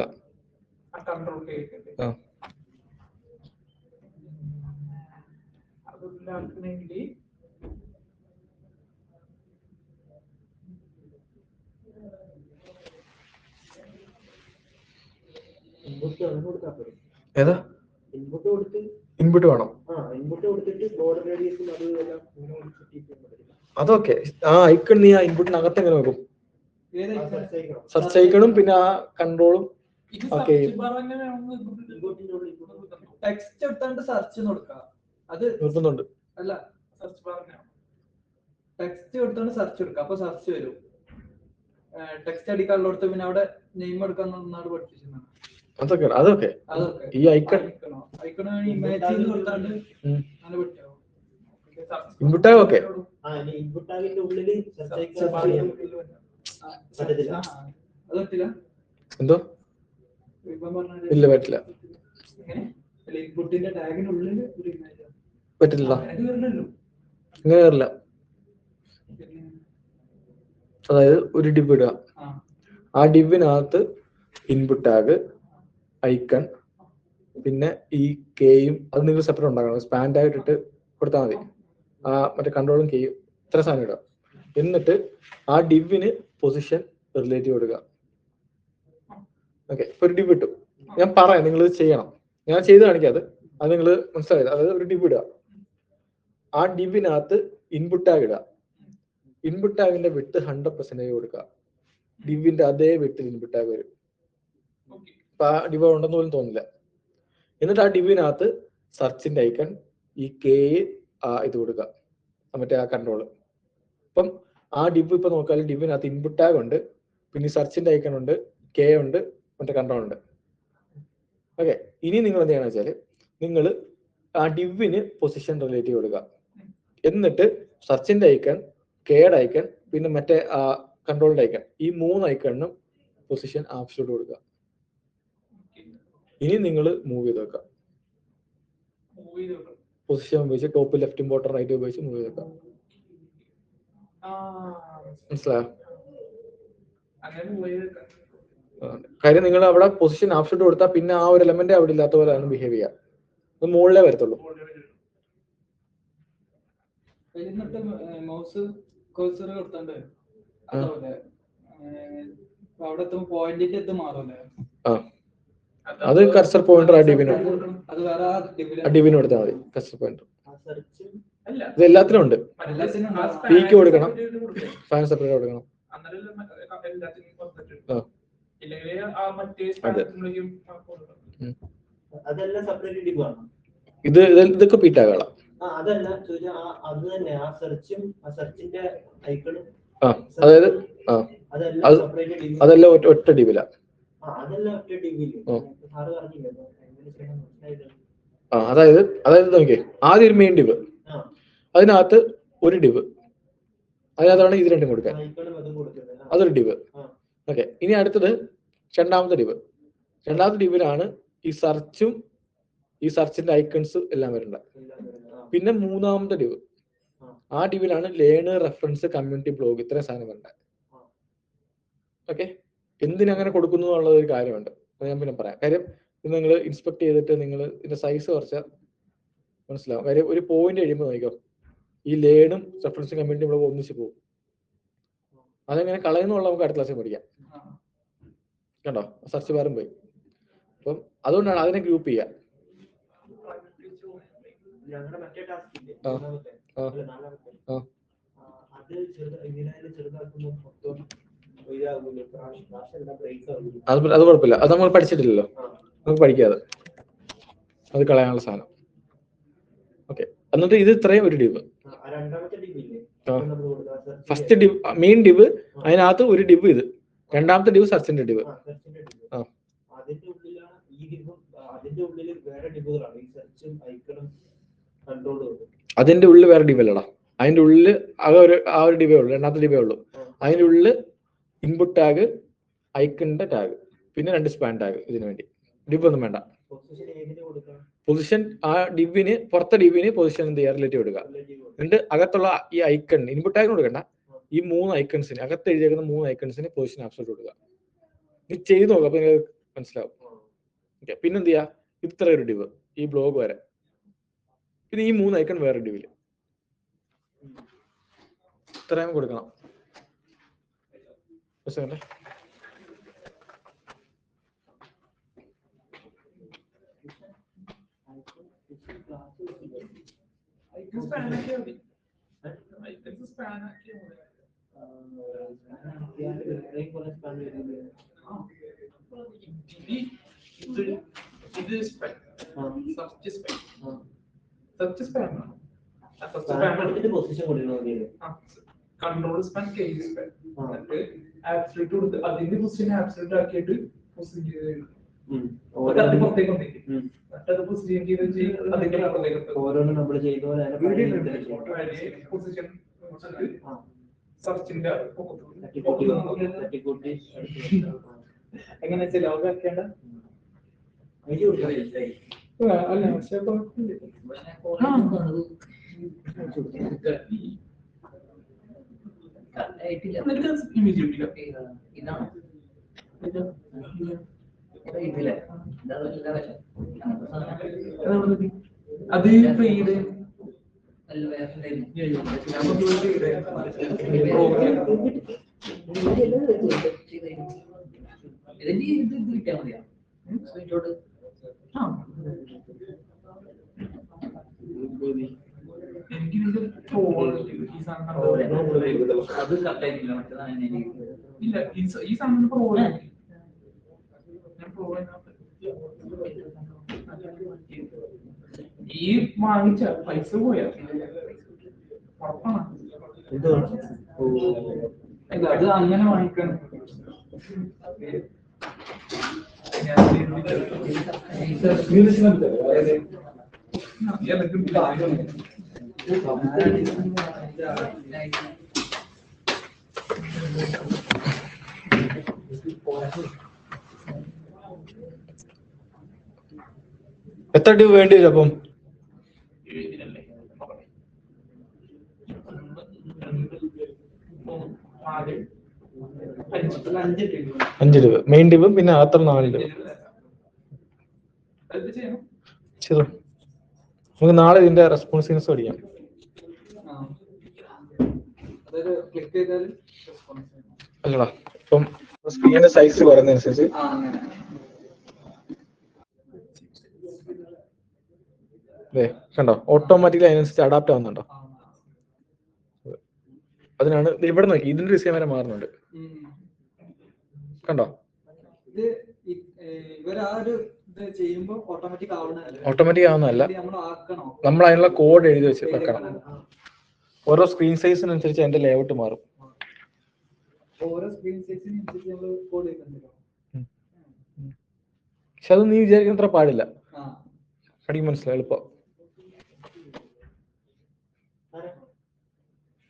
ഏതാ? ഇൻപുട്ട് വേണം. അതൊക്കെ ഐക്കൺ നീ ആ ഇൻപുട്ടിനകത്ത് എങ്ങനെ നോക്കും? സെർച്ച് ഐക്കണും പിന്നെ ആ കൺട്രോളും ഒക്കെ നിർത്തുന്നുണ്ട്. ടെക്സ്റ്റ് കൊടുത്തോണ്ട് സെർച്ച് കൊടുക്കാം, അപ്പൊ സെർച്ച് വരും. ടെക്സ്റ്റ് അടിക്കാനുള്ളടത്ത് പിന്നെ അവിടെ നെയിം എടുക്കാൻ പഠിപ്പിച്ചിരുന്നു. അതൊക്കെ ഈ ഐക്കൺ ഇൻപുട്ടാ ഓക്കെ. എന്തോ ഇല്ല, പറ്റില്ല. പറ്റില്ല, ഇങ്ങനെ കയറില്ല. അതായത് ഒരു ഡിവ് ഇടുക, ആ ഡിവിനകത്ത് ഇൻപുട്ട് ടാഗ്, ഐക്കൺ, പിന്നെ ഈ കെയും അത് നിങ്ങൾ സെപ്പറേറ്റ് ഉണ്ടാക്കണം. സ്പാൻ ടാഗ് ഇട്ടിട്ട് കൊടുത്താൽ മതി. ആ മറ്റേ കൺട്രോളും കെയും ഇത്ര സാധനം ഇടുക. എന്നിട്ട് ആ ഡിവിന് പൊസിഷൻ റിലേറ്റീവ് കൊടുക്കുക. ഓക്കെ, ഇപ്പൊ ഒരു ഡിവ് ഇട്ടു. ഞാൻ പറയാം, നിങ്ങൾ ചെയ്യണം. ഞാൻ ചെയ്ത് കാണിക്കാം. അത് നിങ്ങൾ മനസ്സിലായത്. അതായത് ഒരു ഡിവ് ഇടുക, ആ ഡിവിനകത്ത് ഇൻപുട്ട് ടാഗ് ഇടുക. ഇൻപുട്ട് ടാഗിന്റെ വിട്ട് 100% കൊടുക്കുക. ഡിവിന്റെ അതേ വിട്ടിൽ ഇൻപുട്ട് ടാഗ് വരും. അപ്പൊ ആ ഡിവ് ഉണ്ടെന്ന് പോലും തോന്നില്ല. എന്നിട്ട് ആ ഡിവിനകത്ത് സെർച്ചിന്റെ ഐക്കൺ, ഈ കെ ഇത് കൊടുക്കുക, മറ്റേ ആ കൺട്രോള്. അപ്പം ആ ഡിവ് ഇപ്പൊ നോക്കിയാൽ ഡിവിനകത്ത് ഇൻപുട്ട് ടാഗ് ഉണ്ട്, പിന്നെ സെർച്ചിന്റെ ഐക്കൺ ഉണ്ട്, കെ ഉണ്ട്, മറ്റേ കൺട്രോൾ ഉണ്ട്. ഓക്കെ, ഇനി നിങ്ങൾ എന്ത് ചെയ്യണമെന്ന് വെച്ചാൽ നിങ്ങൾ ആ ഡിവിന് പൊസിഷൻ റിലേറ്റീവ് കൊടുക്കുക. എന്നിട്ട് സെർച്ചിന്റെ ഐക്കൺ, കെയുടെ ഐക്കൺ, പിന്നെ മറ്റേ ആ കൺട്രോളിന്റെ ഐക്കൺ, ഈ 3 ഐക്കണിനും പൊസിഷൻ ആബ്സല്യൂട്ട് കൊടുക്കുക. ഇനി നിങ്ങൾ മൂവ് ചെയ്ത് വെക്കാം. പൊസിഷൻ ഉപയോഗിച്ച് ടോപ്പ് ലെഫ്റ്റും ബോട്ടം റൈറ്റും ഉപയോഗിച്ച് മൂവ് ചെയ്ത് വെക്കാം. മനസ്സിലായോ? കാര്യം നിങ്ങൾ അവിടെ പൊസിഷൻ ആബ്സല്യൂട്ട് കൊടുത്താൽ പിന്നെ ആ ഒരു എലമെന്റ് അവിടെ ഇല്ലാത്ത പോലെയാണ് ബിഹേവ് ചെയ്യുക. അത് മുകളിലേ വരത്തുള്ളൂ. മൗസ് കഴ്സർ കൊടുത്തോണ്ട് അവിടെ പോയിന്റിന്റെ ഇത് മാറൂലേ? അത് കർസർ പോയിന്റർ ആ ഡിവിന് കൊടുത്താൽ മതി. കർസർ പോയിന്റർ ഇത് എല്ലാത്തിനും ഉണ്ട്. പീക്ക് കൊടുക്കണം, ഫാൻ സെപ്പറേറ്റ് കൊടുക്കണം. ഇതൊക്കെ പീറ്റാകളാം. അതല്ല ചോദിച്ചാൽ അത് തന്നെ ആ സെർച്ചും ആ സെർച്ചിന്റെ ഐക്കണും അതായത് അതെല്ലാം സെപ്പറേറ്റ് അതെല്ലാം ഒറ്റ ഡിവില. അതെല്ലാം ഒറ്റ ഡിവില് സാറ് പറഞ്ഞില്ല എങ്ങനെ ചെയ്യണം മനസ്സിലായില്ല. അതായത് നോക്കിയേ, ആദ്യം ഒരു മെയിൻ ഡിവ്, അതിനകത്ത് ഒരു ഡിവ്, അതിനകത്താണ് ഇത് രണ്ടും കൊടുക്കാൻ, അതൊരു ഡിവ്. ഓക്കെ, ഇനി അടുത്തത് രണ്ടാമത്തെ ഡിവ്. രണ്ടാമത്തെ ഡിവിലാണ് ഈ സെർച്ചും ഈ സെർച്ചിന്റെ ഐക്കൺസ് എല്ലാം വരേണ്ട. പിന്നെ മൂന്നാമത്തെ ഡിവ്, ആ ഡിവിലാണ് ലേണർ, റെഫറൻസ്, കമ്മ്യൂണിറ്റി, ബ്ലോഗ്, ഇത്രയും സാധനം വരേണ്ട. ഓക്കെ, എന്തിനങ്ങനെ കൊടുക്കുന്നു എന്നുള്ളത് ഒരു കാര്യമുണ്ട്, അത് ഞാൻ പിന്നെ പറയാം. കാര്യം ഇത് നിങ്ങൾ ഇൻസ്പെക്ട് ചെയ്തിട്ട് നിങ്ങൾ ഇതിന്റെ സൈസ് കുറച്ചാൽ മനസ്സിലാവും. കാര്യം ഒരു പോയിന്റ് കഴിയുമ്പോൾ നോക്കിക്കോ, ഈ ലേണും റെഫറൻസും കമ്മ്യൂണിറ്റി ബ്ലോഗ് ഒന്നിച്ച് പോകും. അതെങ്ങനെ കളയുന്നുള്ള നമുക്ക് അടുത്ത ക്ലാസ്സിൽ പഠിക്കാം. കണ്ടോ, സെർച്ച് ബാറും പോയി. അപ്പം അതുകൊണ്ടാണ് അതിനെ ഗ്രൂപ്പ് ചെയ്യുക. അത് കുഴപ്പമില്ല, അത് നമ്മൾ പഠിച്ചിട്ടില്ലല്ലോ, നമുക്ക് പഠിക്കാതെ അത് കളയാനുള്ള സാധനം. ഓക്കെ, എന്നിട്ട് ഇത് ഇത്രയും ഒരു ഡിവ്. ഫസ്റ്റ് ഡിവ് മെയിൻ ഡിവ്, അതിനകത്ത് ഒരു ഡിവ് ഇത്. രണ്ടാമത്തെ ഡിവ് സെർച്ചിന്റെ ഡിവ്. അതിന്റെ ഉള്ളിൽ വേറെ ഡിവ് അല്ലടാ, അതിന്റെ ഉള്ളിൽ ആ ഒരു ഡിവേ ഉള്ളൂ, രണ്ടാമത്തെ ഡിവേ ഉള്ളൂ. അതിന്റെ ഉള്ളിൽ ഇൻപുട്ട് ടാഗ്, ഐക്കണിന്റെ ടാഗ്, പിന്നെ 2 സ്പാൻ ടാഗ്. ഇതിനു വേണ്ടി ഡിവ് ഒന്നും വേണ്ട. പൊസിഷൻ ആ ഡിവിന്, പുറത്തെ ഡിവിന് പൊസിഷൻ എന്ത് ചെയ്യുക, റിലേറ്റീവ് കൊടുക്കുക. എന്നിട്ട് അകത്തുള്ള ഈ ഐക്കൺ ഇൻപുട്ട് ടാഗിന് കൊടുക്കണ്ട, ഈ 3 ഐക്കൺസിന് അകത്ത് എഴുതിയേക്കുന്ന 3 ഐക്കൺസിന് പൊസിഷൻ ആബ്സൊല്യൂട്ട് കൊടുക്കുക. നീ ചെയ്ത് നോക്കുക, അപ്പൊ നിങ്ങൾക്ക് മനസ്സിലാവും. ഓക്കെ, പിന്നെന്ത് ചെയ്യാ, ഇത്ര ഒരു ഡിവ് ഈ ബ്ലോഗ് വരെ, പിന്നെ ഈ 3 ഐക്കൺ വേറെ ഡിവില് ഇത്രയും കൊടുക്കണം. Control span, cage span, absolute കൊടുത്ത് അതിന്റെ പൊസിഷൻ ആബ്സല്യൂട്ട് ആക്കിയിട്ട് പൊസിഷൻ ചെയ്ത് പുറത്തേക്ക് ഓരോന്നും നമ്മൾ ചെയ്ത പൊസിഷൻ സെർച്ചിന്റെ എങ്ങനെ ലോഗാക്കേണ്ട അല്ല, പക്ഷെ അത് ഇല്ല, ഈ സാധനം ഈ വാങ്ങിച്ച പൈസ പോയാ ഉറപ്പാണ്. അത് അങ്ങനെ വാങ്ങിക്കണം. എത്ര ഡിവ് വേണ്ടി വരും അപ്പം? 5 ഡിവ് മെയിൻ ഡിവും പിന്നെ അത്ര 4 ഡിവ്. നമുക്ക് നാളെ ഇതിന്റെ റെസ്പോൺസീവ്നെസ് പഠിക്കാം. അല്ലടാ, ഇപ്പം സ്ക്രീനിന്റെ സൈസ് കുറയുന്നതനുസരിച്ച് കണ്ടോ, ഓട്ടോമാറ്റിക്കലി അതിനനുസരിച്ച് അഡാപ്റ്റ് ആവുന്നുണ്ടോ? അതിനാണ് ഇവിടെ നോക്കി ഇതിന്റെ ഡിസൈൻ വരെ മാറുന്നുണ്ട്, കണ്ടോ? ഇവരാ ഒരു ചെയ്യുമ്പോ ഓട്ടോമാറ്റിക് ആവുന്നതല്ല. ഓട്ടോമാറ്റിക് ആവുന്നതല്ല, നമ്മൾ ആക്കണോ? നമ്മൾ അതിനുള്ള കോഡ് എഴുതി വെച്ച് എഴുതി വെക്കണം. വെക്കണം. ഓരോ സ്ക്രീൻ സൈസിനനുസരിച്ച് അതിന്റെ ലേഔട്ട് മാറും. ഓരോ സ്ക്രീൻ സൈസിനനുസരിച്ച് നമ്മൾ കോഡ് എഴുതുന്നുണ്ടോ? പക്ഷെ അത് നീ വിചാരിക്കുന്നത്ര പാടില്ല, ആ പഠിക്കും മനസ്സിലായി എളുപ്പം.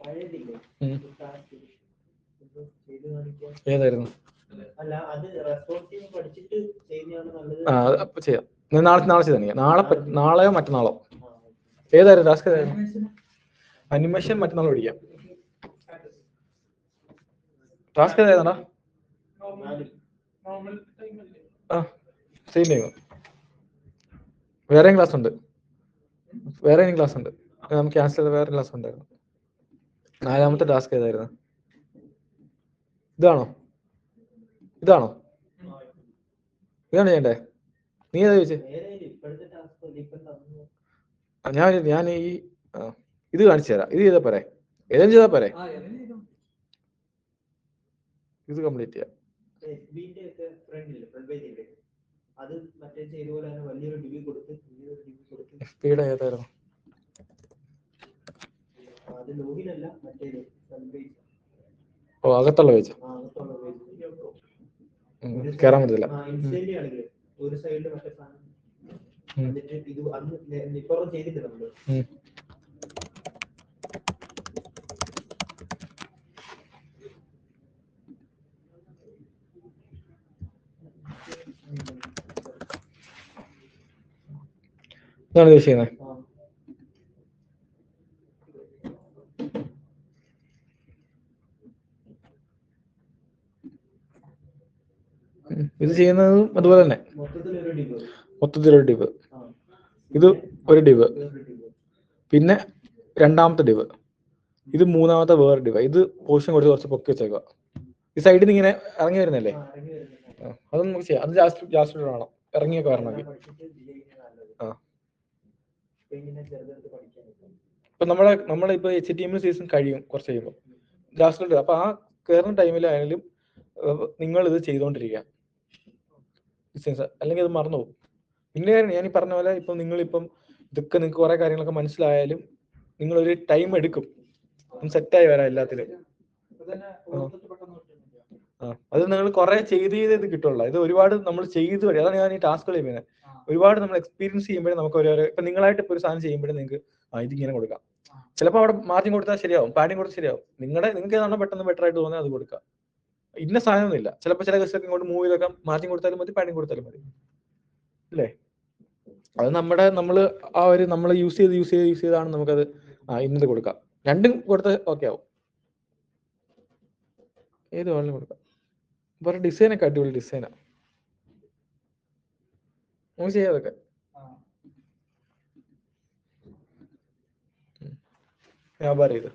പഴയതില്ലേ ഉം. ടാസ്ക് ചെയ്ത് കാണിക്കാൻ. ഏതായിരുന്നു? അല്ല അത് റെസ്പോൺസീവ് പഠിച്ചിട്ട് ചെയ്യുന്നതാണ് നല്ലത്. ആ അത് അപ്പൊ ചെയ്യാം. ഞാൻ നാളെ ചെയ്താ നാളെയോ മറ്റന്നാളോ ഏതായിരുന്നു ടാസ്ക്? ഏതായിരുന്നു? അനിമേഷൻ മറ്റന്നാൾ പഠിക്കാം. ടാസ്ക് ഏതാണ്ടാ? നോർമൽ ടൈം അല്ലേ? ആ സെയിം ടൈം. വേറെയും ക്ലാസ് ഉണ്ട്, വേറെയും ക്ലാസ് ഉണ്ട്. നമുക്ക് ക്യാൻസൽ ചെയ്ത വേറെ ക്ലാസ് ഉണ്ടായിരുന്നു. 4ാമത്തെ ടാസ്ക് ഏതായിരുന്നു? ഇതാണോ ഇതാണോ ചെയ്യണ്ടേ? നീ ഏതാ ചോദിച്ചേ? ഇപ്പോഴത്തെ ടാസ്ക് ഞാൻ ഈ ഇത് കാണിച്ചു തരാം. ഇത് ചെയ്താ പോരെ? ഏതും ചെയ്താ പോരെ? ഇത് കംപ്ലീറ്റ് ചെയ്യാം. എസ്ബിന്റെ ഒക്കെ ഫ്രണ്ട് പേജില്ലേ, അത് മറ്റേ ചെയ്ത പോലെ തന്നെ വലിയൊരു ഡിവി കൊടുത്ത് സ്പീഡ് ഏതായിരുന്നു? അത് ലോഗിൻ അല്ല, മറ്റേ ഫ്രണ്ട് പേജ്. ഓ അകത്തുള്ള പേജ് അകത്തുള്ള പേജ് കയറാൻ പറ്റില്ല. ഇൻസ്റ്റന്റ് ആണെങ്കിൽ ഒരു സൈഡിൽ മറ്റേ സാധനം എന്നിട്ട് ഇത് അന്ന് ഇപ്പം ചെയ്തിട്ട് നമ്മള് ഇതാണ് ഉദ്ദേശിക്കുന്നത്. ഇത് ചെയ്യുന്നതും അതുപോലെ തന്നെ, മൊത്തത്തിലൊരു ഡിവ്, ഇത് ഒരു ഡിവ്, പിന്നെ 2ാമത്തെ ഡിവ്, ഇത് 3ാമത്തെ വേറെ ഡിവ്. ഇത് പോർഷൻ കൊടുത്ത് കുറച്ച് പൊക്കി വെച്ചേക്കുക. ഈ സൈഡിൽ നിന്ന് ഇങ്ങനെ ഇറങ്ങി വരുന്നല്ലേ, അതൊന്നും നമുക്ക് ചെയ്യാം. അത് ജാസ്റ്റ് വേണം ഇറങ്ങിയൊക്കെ വരണമെങ്കിൽ. ഇപ്പൊ നമ്മളെ ഇപ്പൊ HTML സീസൺ കഴിയും കുറച്ച് കഴിയുമ്പോൾ ജാസ്റ്റ്. അപ്പൊ ആ കയറുന്ന ടൈമിലായാലും നിങ്ങൾ ഇത് ചെയ്തുകൊണ്ടിരിക്കുക, ബിസിനസ്, അല്ലെങ്കിൽ അത് മറന്നു പോകും. പിന്നെ ഞാൻ ഈ പറഞ്ഞ പോലെ ഇപ്പം നിങ്ങളിപ്പം ഇതൊക്കെ നിങ്ങൾക്ക് കുറെ കാര്യങ്ങളൊക്കെ മനസ്സിലായാലും നിങ്ങളൊരു ടൈം എടുക്കും സെറ്റായി വരാം എല്ലാത്തിലും. അത് നിങ്ങൾ കുറെ ചെയ്ത് ഇത് കിട്ടുള്ളൂ. ഇത് ഒരുപാട് നമ്മൾ ചെയ്ത് വരും. അതാണ് ഞാൻ ഈ ടാസ്കുകൾ ചെയ്യുന്നത്. ഒരുപാട് നമ്മൾ എക്സ്പീരിയൻസ് ചെയ്യുമ്പോഴേ നമുക്ക് ഓരോ ഇപ്പൊ നിങ്ങളായിട്ട് ഇപ്പൊ ഒരു സാധനം ചെയ്യുമ്പോഴേ നിങ്ങൾക്ക് ഇതിങ്ങനെ കൊടുക്കാം. ചിലപ്പോൾ അവിടെ മാർജിൻ കൊടുത്താൽ ശരിയാവും, പാഡിങ് കൊടുത്താൽ ശരിയാവും. നിങ്ങൾക്ക് ഏതാണോ പെട്ടെന്ന് ബെറ്റർ ആയിട്ട് തോന്നുന്നത് അത് കൊടുക്കാം. ഇന്ന സാധനമൊന്നുമില്ല. ചിലപ്പോൾ ചില ദിവസമൊക്കെ ഇങ്ങോട്ട് മൂവ് ചെയ്തൊക്കെ മാർജിൻ കൊടുത്താലും മതി, പാഡിങ് കൊടുത്താലും മതി, അല്ലേ? അത് നമ്മള് ആ ഒരു നമ്മൾ യൂസ് ചെയ്താണ് നമുക്കത് ഇന്നത് കൊടുക്കാം. രണ്ടും കൊടുത്ത് ഓക്കെ ആവും. ഏത് വേണമെങ്കിലും കൊടുക്കാം. വേറെ ഡിസൈനൊക്കെ അടിപൊളി ഡിസൈനാ, നമുക്ക് ചെയ്യാം അതൊക്കെ. വ്യാപാരം ഇത്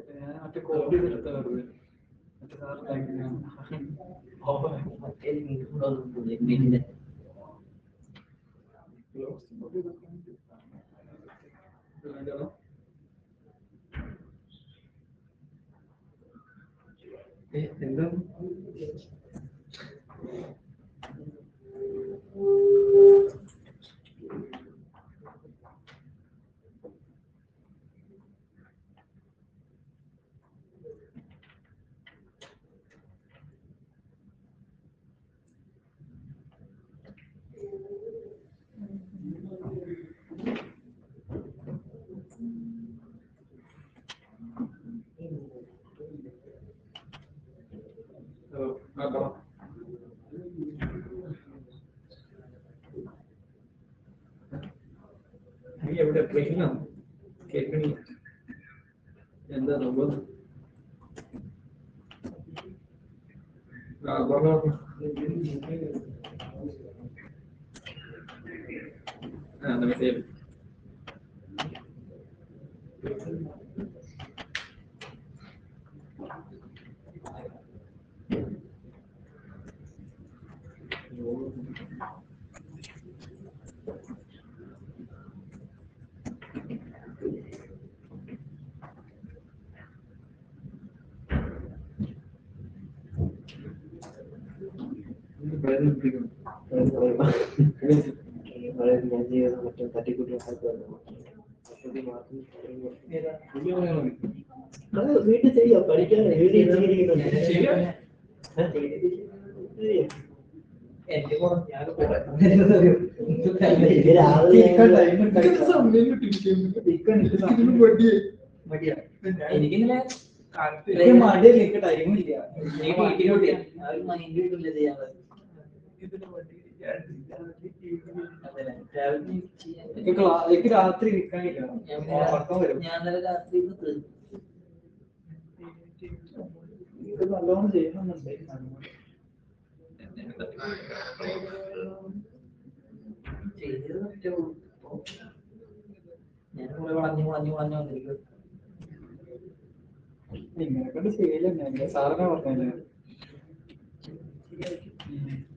ഞാൻ മറ്റേ കോപ്പി എടുത്ത വെറുതെ മറ്റേ സാർ എന്താ എവിടെ ട്രെയിനാണ് കേൾക്കണില്ല എന്താ സംഭവം വീട്ടിൽ ചെയ്യാം പഠിക്കാൻ എനിക്കിങ്ങനെ മടിയില്ല ടൈമില്ല എനിക്ക് രാത്രി നിൽക്കാനില്ല ഞാൻ രാത്രി ഇത് നല്ലോണം ചെയ്യുന്നുണ്ട് ഞാൻ വളഞ്ഞു വന്നിരിക്കും ഇങ്ങനെ കൊണ്ട് ചെയ്യലെന്നെ സാറിനെ പറഞ്ഞല്ലേ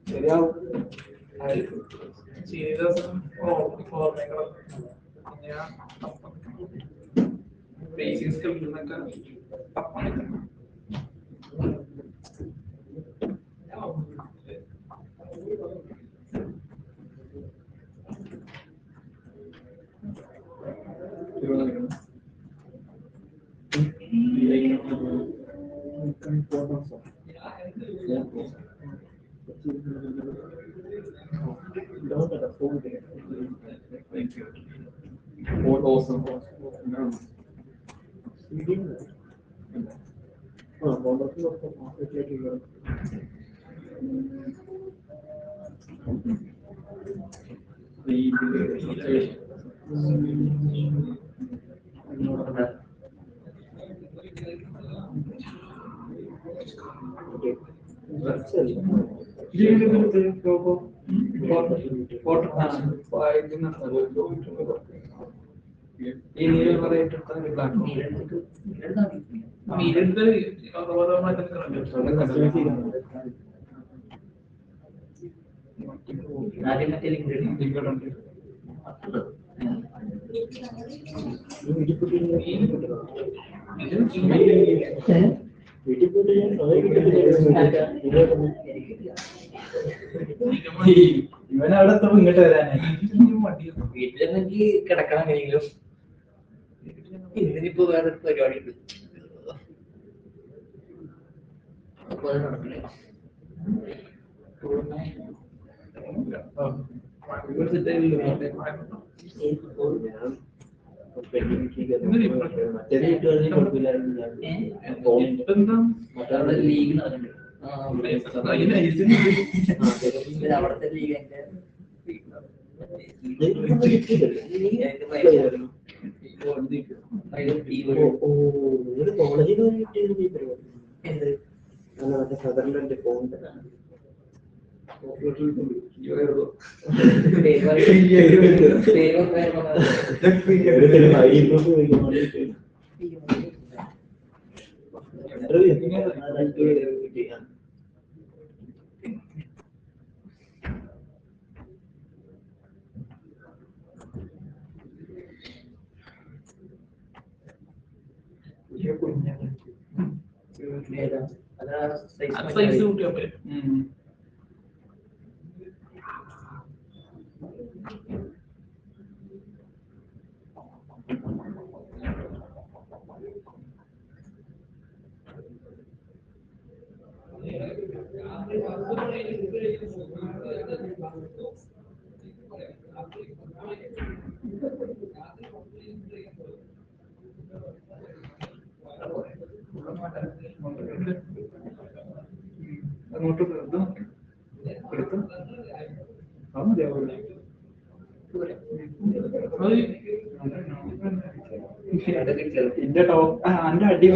ശരിയാവും ഇവനവിടെ ഇങ്ങോട്ട് വരാനായി വീട്ടിലെങ്കിൽ കിടക്കണം എങ്ങനെയെങ്കിലും ഇന്നിപ്പോ വേറെ പരിപാടി ഉണ്ട് അപ്പൊ അത് നടക്കണേ ലീഗ് നടക്കുന്നുണ്ട് അവിടുത്തെ ലീഗ് എന്റെ കോളേജിൽ മറ്റേ സദറിന്റെ ഫോണ്ട് സൈസ് കൂട്ടിയാ പോരെ. അങ്ങോട്ട് എടുത്തു അത് മതിയാവില്ല. എന്റെ ടോപ്പ് എന്റെ അടി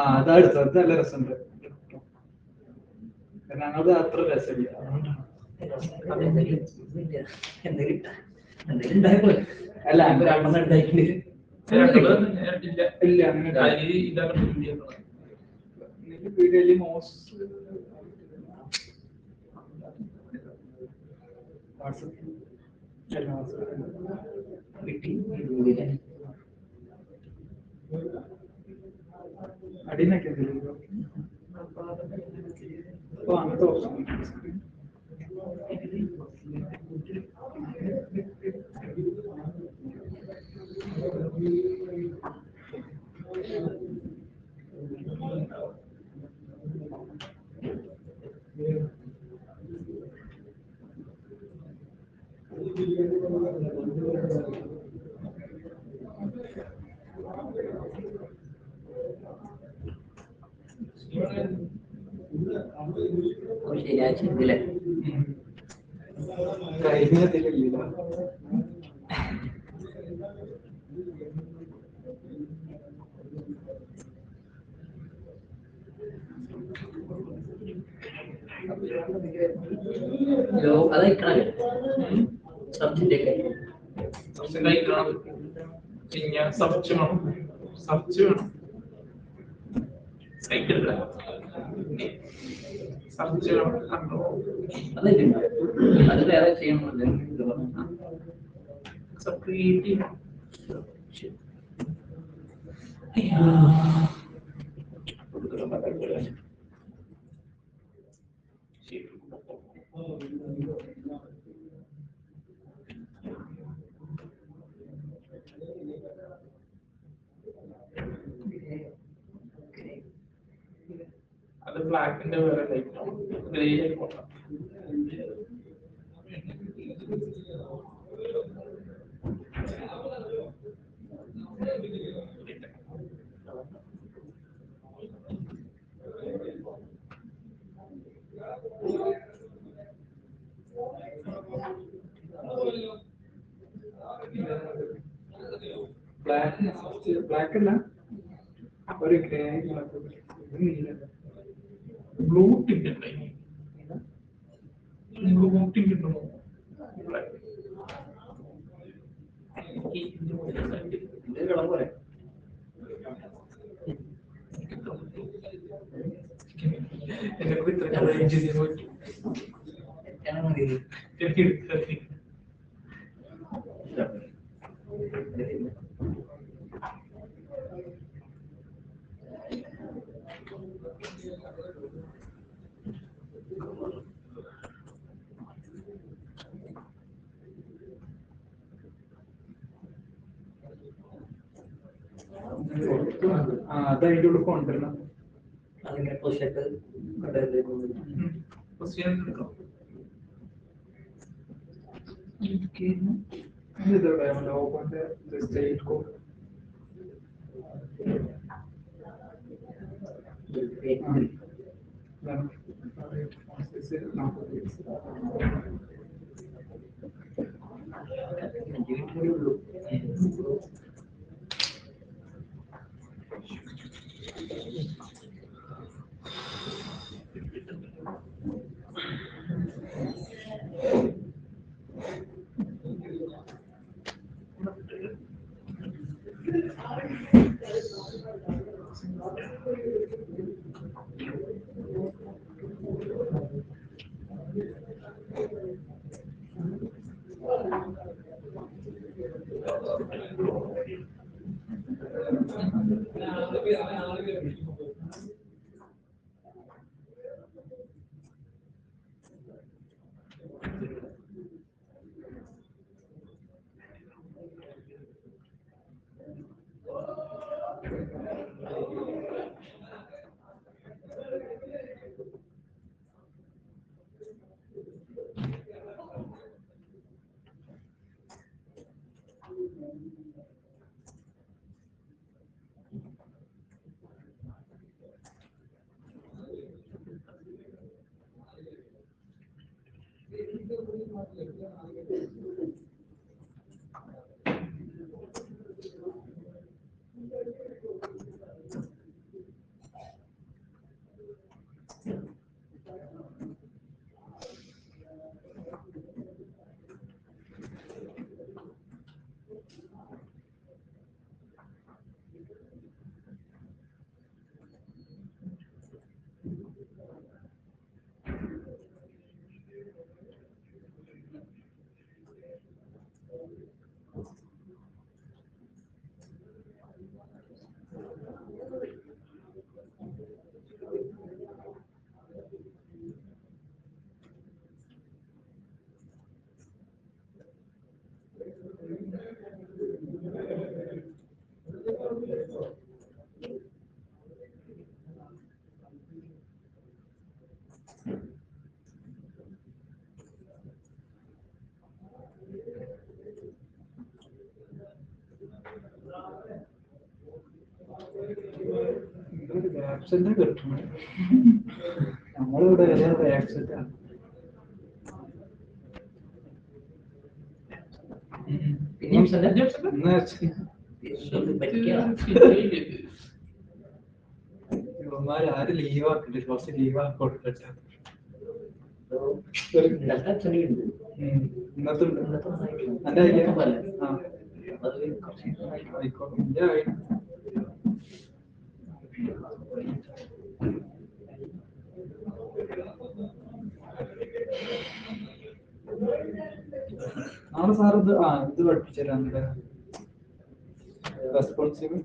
അതാ എടുത്തത്. അത് നല്ല രസമുണ്ട്. ഞങ്ങളത് അത്ര രസമില്ല. അല്ല ഇല്ല അങ്ങനെ മോസ്റ്റ് അടിനൊക്കെ അപ്പൊ അങ്ങനത്തെ ഓപ്ഷൻ ശരിയാച്ചില്ലേ കഴിഞ്ഞില്ല. അത് കഴിക്കണല്ലേ സബ്ജക്റ്റ് ഒക്കെ കഴിക്കണം. പിന്നെ സബ്ജ് വേണം. സൈറ്റ് എടുക്കാം. സബ്ജ് കണ്ടോ അതല്ല അത് വേറെ ചെയ്യണമല്ലോ. ക്രിയേറ്റീവ് അത് ബ്ലാക്കിന്റെ വേറെ ലൈറ്റ് ആണ്. ഗ്രേ ആയിക്കോട്ടെ. ബ്ലാക്ക് അല്ല ഒരു grey blue tint blue tint ഉണ്ടോ? എന്നെ ഇത്ര അറേഞ്ച് ചെയ്യാൻ പറ്റും. അത് അതിൻ്റെ ഉള്ളിൽ കൊണ്ടുവരണം. അതിങ്ങനെ പൊസിഷനൊക്കെ ആക്സിഡന്റ് കിട്ടണം. നമ്മളിവിടെ ആക്സിഡന്റ് ആണ്. ഇവന്മാര് ആരും ലീവ് ആക്കില്ല, കുറച്ച് ലീവ് ആക്കി കൊടുക്കട്ടെ. ഇന്നത്തെ എന്റെ ഐഡിയ ആയിക്കോട്ടെ. എന്റെ ഐഡിയ നാളെ സാർ ഇത് ഇത് പഠിപ്പിച്ചുതരാം. റെസ്പോൺസീവ്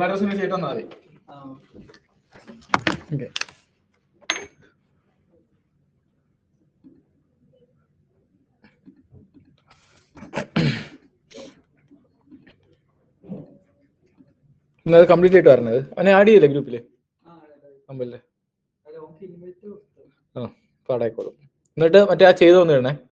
അഡ്രസ് ചെയ്തിട്ട് വന്നാൽ മതി. ഓക്കെ. ഇന്നത് കംപ്ലീറ്റ് ആയിട്ട് പറഞ്ഞത് അവനെ ആഡ് ചെയ്യില്ലേ ഗ്രൂപ്പില് നമ്പല്ലേ? പാടായിക്കോളും. എന്നിട്ട് മറ്റേ ആ ചെയ്തോന്നിടണേ.